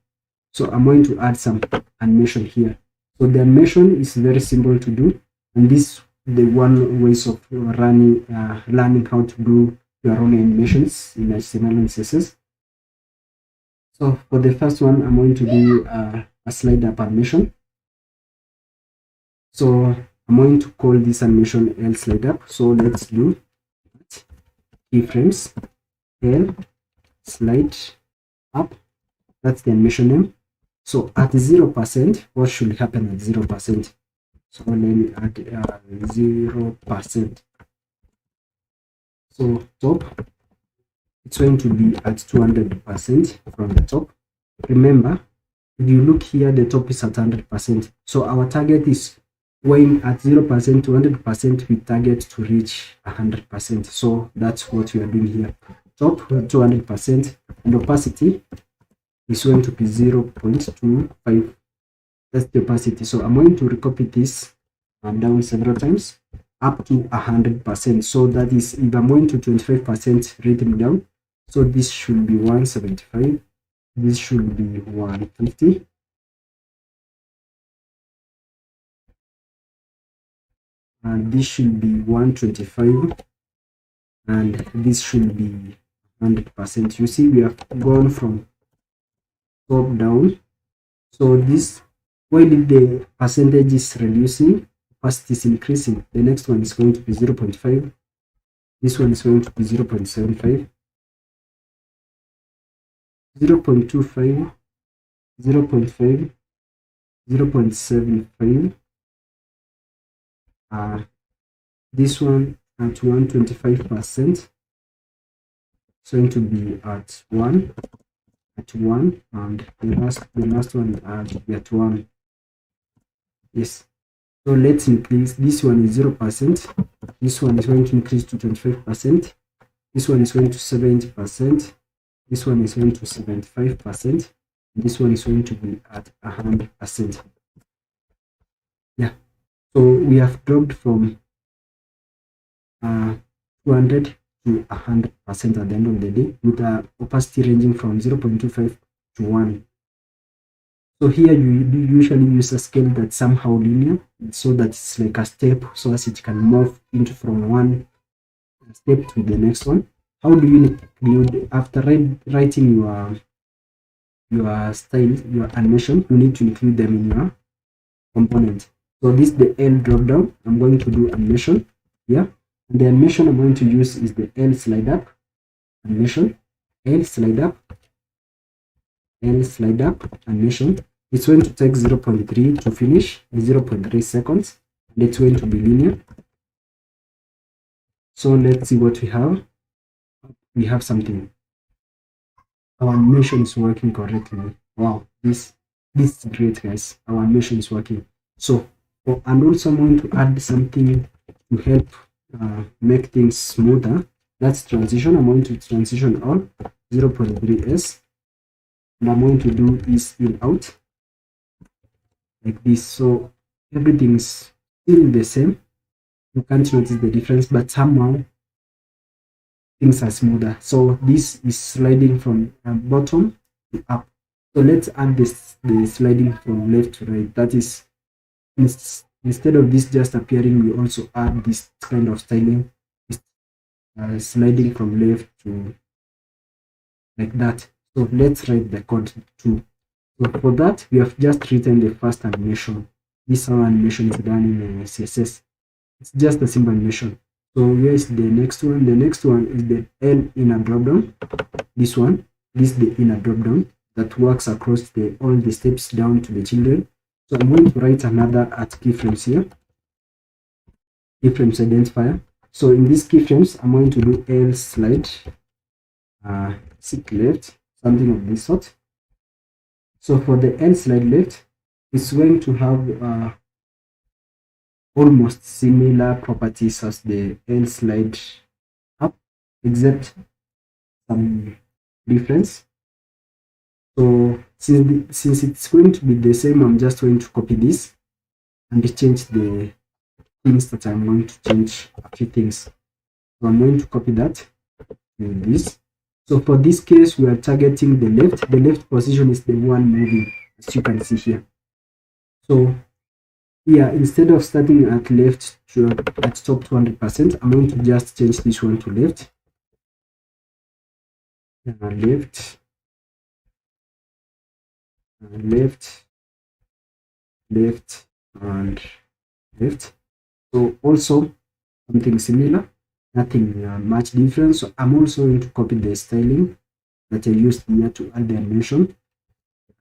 So I'm going to add some animation here. So the animation is very simple to do, and this is the one ways of learning how to do your own animations in HTML and CSS. So for the first one, I'm going to do a slide up animation. So I'm going to call this animation L slide up. So let's do keyframes L slide up. That's the animation name. So at 0%, what should happen at 0%? So let me add 0%. So top, it's going to be at 200% from the top. Remember, if you look here, the top is at 100%. So our target is when at 0% to 100%, we target to reach 100%. So that's what we are doing here. Top 200%, and opacity is going to be 0.25. That's the opacity. So I'm going to recopy this down several times up to 100%. So that is, if I'm going to 25% rhythm down, so this should be 175, this should be 150, and this should be 125, and this should be 100%. You see, we have gone from top down. So this, while the percentage is reducing, opacity is increasing. The next one is going to be 0.5. This one is going to be 0.75, 0.25, 0.5, 0.75. This one at 125%. It's going to be at 1, and the last one at 1. Yes. So let's increase. This one is 0%. This one is going to increase to 25%. This one is going to 70%. This one is going to 75%. This one is going to be at 100%. Yeah. So we have dropped from 200 to 100% at the end of the day, with the opacity ranging from 0.25 to 1. So here you usually use a scale that's somehow linear, so that it's like a step, so as it can move into from one step to the next one. How do you include, after writing your style, your animation, you need to include them in your component. So this is the L drop down. I'm going to do animation here, and the animation I'm going to use is the L slide up animation. L slide up animation. It's going to take 0.3 to finish, 0.3 seconds, and it's going to be linear. So let's see what we have. We have something. Our animation is working correctly. Wow, this is great, guys. Our animation is working. So, and also I'm going to add something to help make things smoother. That's transition. I'm going to transition all 0.3s, and I'm going to do is in out like this. So everything's still the same. You can't notice the difference, but somehow things are smoother. So this is sliding from bottom to up. So let's add the sliding from left to right. That is, instead of this just appearing, we also add this kind of styling, sliding from left to like that. So let's write the code too. So for that, we have just written the first animation. This our animation is done in CSS. It's just a simple animation. So where is the next one? The next one is the L inner dropdown. This one, this is the inner dropdown that works across all the steps down to the children. So I'm going to write another at keyframes here, keyframes identifier. So in these keyframes, I'm going to do L slide, sit left, something of this sort. So for the L slide left, it's going to have almost similar properties as the L slide up, except some difference. So since it's going to be the same, I'm just going to copy this and change the things that I'm going to change, a few things. So I'm going to copy that to this. So for this case, we are targeting the left. The left position is the one moving, as you can see here. So yeah, instead of starting at left to at top 200%, I'm going to just change this one to left. Left, and left. So also something similar, nothing much different. So I'm also going to copy the styling that I used here to add the animation.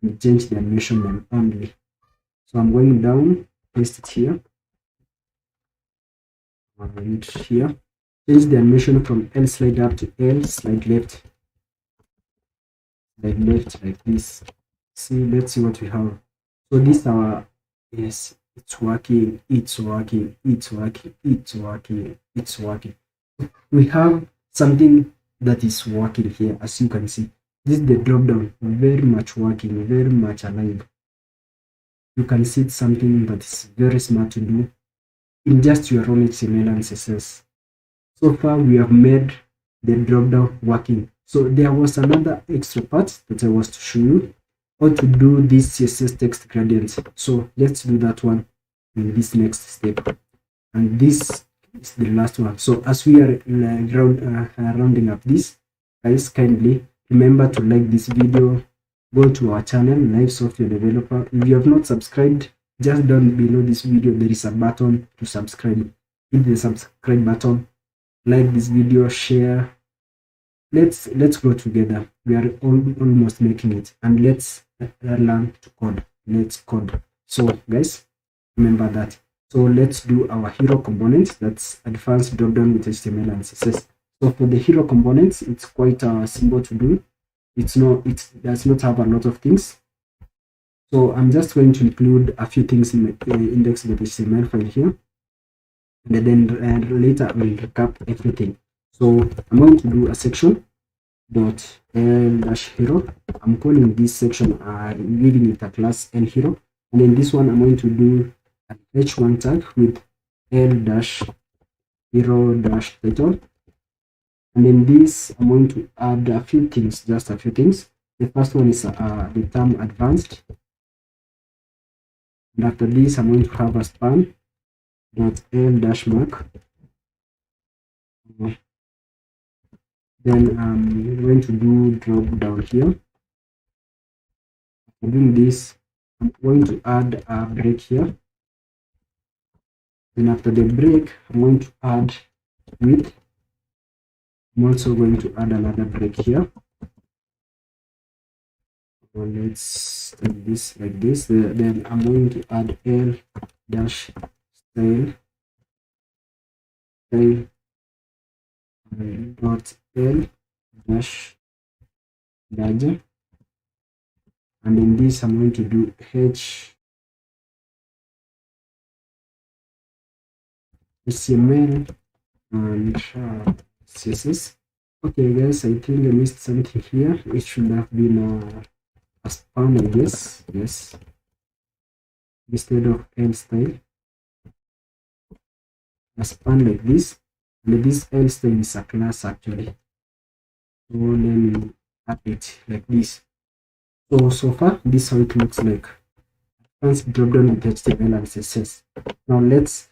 and change the animation name only. So I'm going down, paste it here, and here. Change the animation from L slide up to L slide left like this. See, let's see what we have. So this our, yes, it's working, it's working, it's working, it's working, it's working. We have something that is working here. As you can see, this is the drop down, very much working, very much alive. You can see it's something that is very smart to do in just your own HTML and CSS. So far we have made the drop down working. So there was another extra part that I was to show you how to do this CSS text gradients. So let's do that one in this next step. And this is the last one. So as we are rounding up this, guys, kindly remember to like this video, go to our channel Live Software Developer. If you have not subscribed, just down below this video there is a button to subscribe. Hit the subscribe button, like this video, share. Let's go together. We are almost making it, and let's learn to code. Let's code. So guys, remember that. So let's do our hero components. That's advanced drop down with HTML and CSS. So for the hero components, it's quite simple to do. It does not have a lot of things. So I'm just going to include a few things in the index.html file here, and then later I will recap everything. So I'm going to do a section dot l-hero. I'm calling this section giving it a class l-hero, and then this one I'm going to do an h1 tag with l-hero-title, and then this I'm going to add a few things, just a few things. The first one is the term advanced, and after this I'm going to have a span dot l-mark. Then I'm going to do drop down here. After doing this, I'm going to add a break here. Then after the break, I'm going to add width. I'm also going to add another break here. So let's take this like this. Then I'm going to add l-style dot l dash larger, and in this I'm going to do HTML and CSS. Okay guys, I think I missed something here. It should have been a span, I guess. Yes, instead of L style, a span like this, and this L style is a class actually. So let me add it like this. So far this is how it looks like. Let's drop down with HTML and CSS. Now let's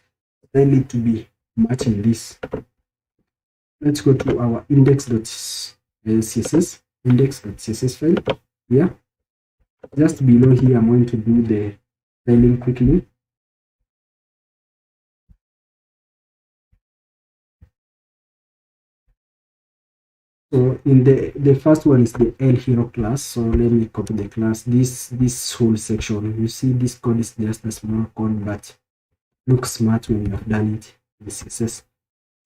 style it to be matching this. Let's go to our index.css file here. Just below here I'm going to do the styling quickly. So in the first one is the l-hero class. So let me copy the class. This whole section, you see this code is just a small code, but looks smart when you have done it in CSS.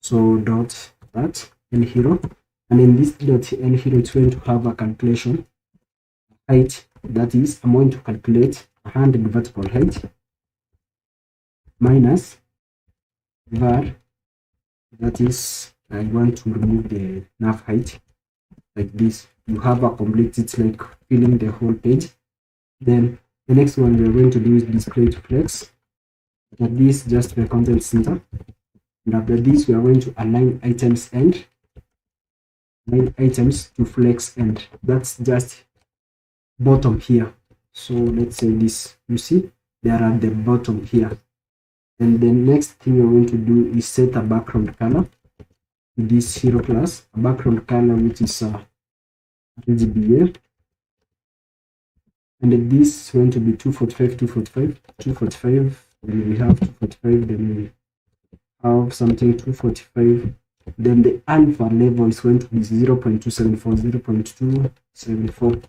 So dot that l-hero, and in this dot l-hero it's going to have a calculation height. That is, I'm going to calculate 100 vertical height minus var, that is, I want to remove the nav height like this. You have a complete, it's like filling the whole page. Then the next one we're going to do is display to flex. After this, just the content center. And after this, we are going to align items end, align items to flex end. That's just bottom here. So let's say this, you see, they are at the bottom here. And the next thing we're going to do is set a background color. This hero class, a background color which is RGBA, and this is going to be 245. Then we have 245, then we have something 245, then the alpha level is going to be 0.274.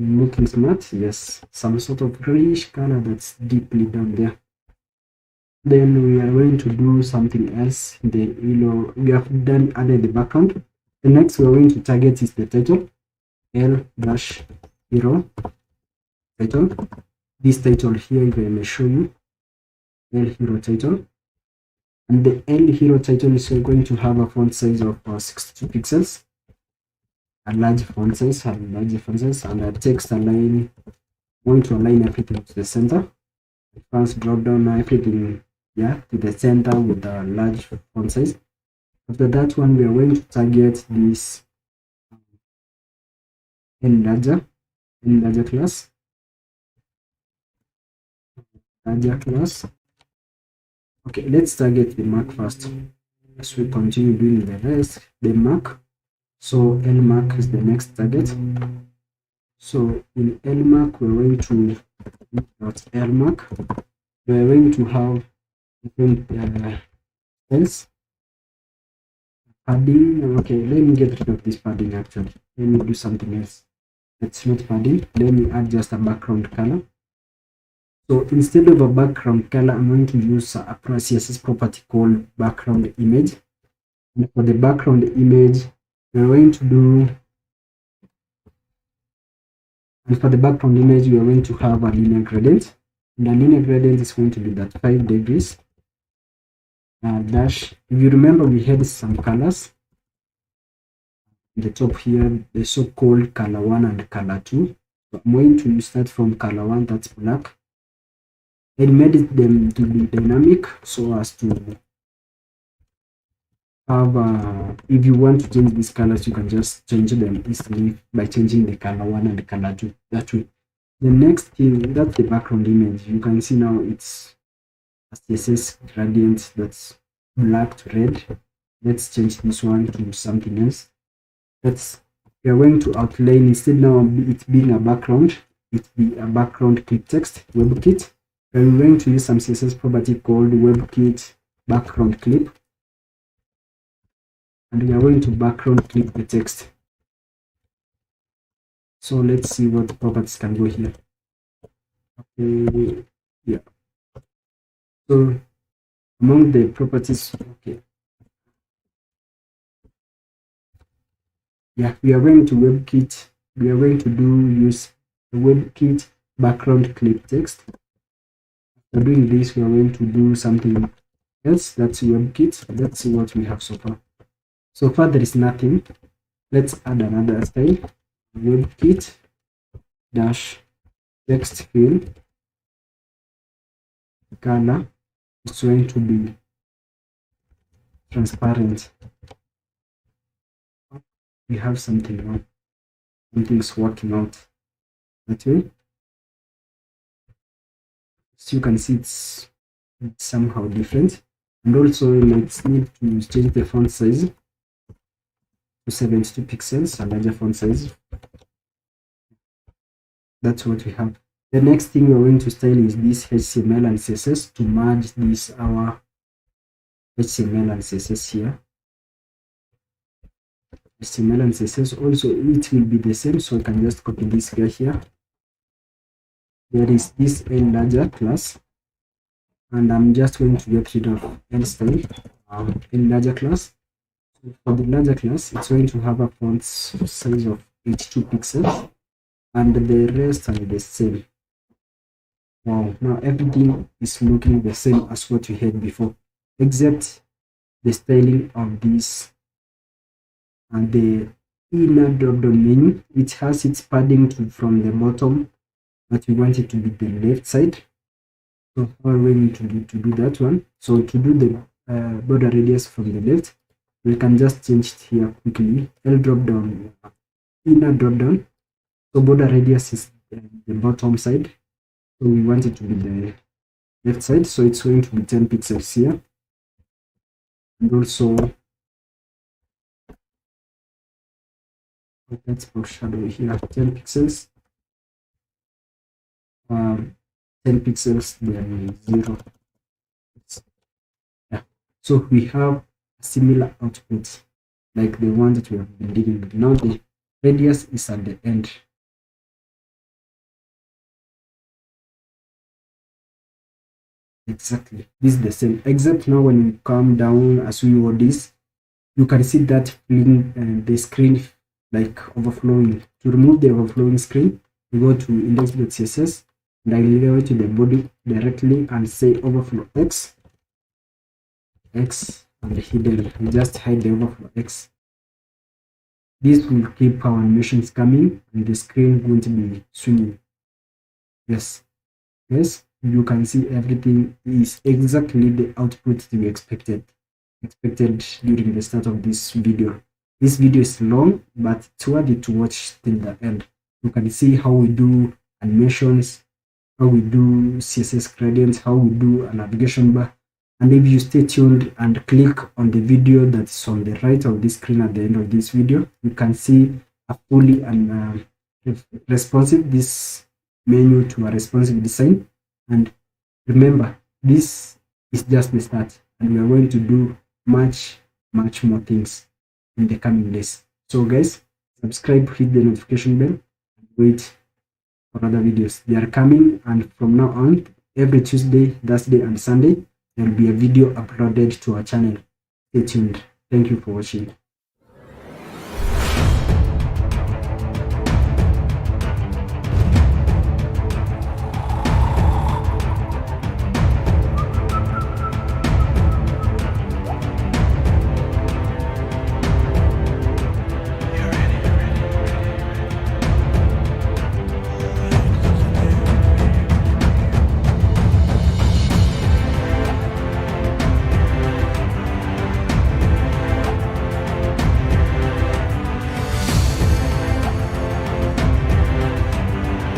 Looking smart, yes, some sort of grayish color that's deeply down there. Then we are going to do something else. The yellow, we have done added the background. The next we're going to target is the title, L-hero title. This title here, if I may show you, L-hero title. And the L-hero title is going to have a font size of 62 pixels, a large font size, and a text align. Going to align everything to the center. First drop down everything to the center with a large font size. After that one, we are going to target this larger class. Okay, let's target the mark first. As we continue doing the rest, the mark. So L-mark is the next target. So in L-mark, we're going to L-mark. We're going to have different cells. Padding. Okay, let me get rid of this padding actually. Let me do something else. That's not padding. Let me add just a background color. So instead of a background color, I'm going to use a CSS property called background image. And for the background image, we're going to do, and for the background image, we are going to have a linear gradient. And the linear gradient is going to be that 5 degrees dash. If you remember, we had some colors in the top here, the so-called color 1 and color 2. So I'm going to start from color 1, that's black. I made them to be dynamic so as to have if you want to change these colors, you can just change them easily by changing the color 1 and the color 2 that way. The next thing, that's the background image. You can see now it's a CSS gradient that's black to red. Let's change this one to something else. We are going to outline, instead now it being a background, it be a background clip text WebKit. We're going to use some CSS property called WebKit background clip, and we are going to background clip the text. So let's see what properties can go here. Okay, yeah. So among the properties, okay, yeah, we are going to WebKit. We are going to use the WebKit background clip text. After doing this, we are going to do something else. That's WebKit. Let's see what we have so far. So far there is nothing. Let's add another style. WebKit dash text fill color is going to be transparent. We have something wrong. Something's working out that way. So you can see it's somehow different, and also you might need to change the font size to 72 pixels, a larger font size. That's what we have. The next thing we're going to style is this HTML and CSS to merge this our HTML and CSS here. HTML and CSS also, it will be the same, so I can just copy this guy here. There is this larger class, and I'm just going to get rid of style larger class. So for the larger class, it's going to have a font size of 82 pixels, and the rest are the same. Wow, now everything is looking the same as what we had before, except the styling of this and the inner drop down menu. It has its padding from the bottom, but we want it to be the left side. So how are we going to do that one? So to do the border radius from the left, we can just change it here quickly. L drop down, inner drop down. So border radius is the bottom side. So we want it to be the left side. So it's going to be 10 pixels here. And also, let's foreshadow here 10 pixels. 10 pixels, then 0. Yeah. So we have a similar output like the one that we have been dealing with. Now the radius is at the end. Exactly, this is the same, except now when you come down as we were this, you can see that the screen like overflowing. To remove the overflowing screen, you go to index.css and I go to the body directly and say overflow x and hidden. You just hide the overflow x. This will keep our animations coming and the screen won't be swinging. Yes, you can see everything is exactly the output we expected during the start of this video. This video is long, but it's worth it to watch till the end. You can see how we do animations, how we do CSS gradients, how we do a navigation bar. And if you stay tuned and click on the video that's on the right of the screen at the end of this video, you can see a fully and responsive this menu to a responsive design. And remember, this is just the start, and we are going to do much more things in the coming days. So guys, subscribe, hit the notification bell, and wait for other videos. They are coming, and from now on, every Tuesday, Thursday, and Sunday, there will be a video uploaded to our channel. Stay tuned. Thank you for watching.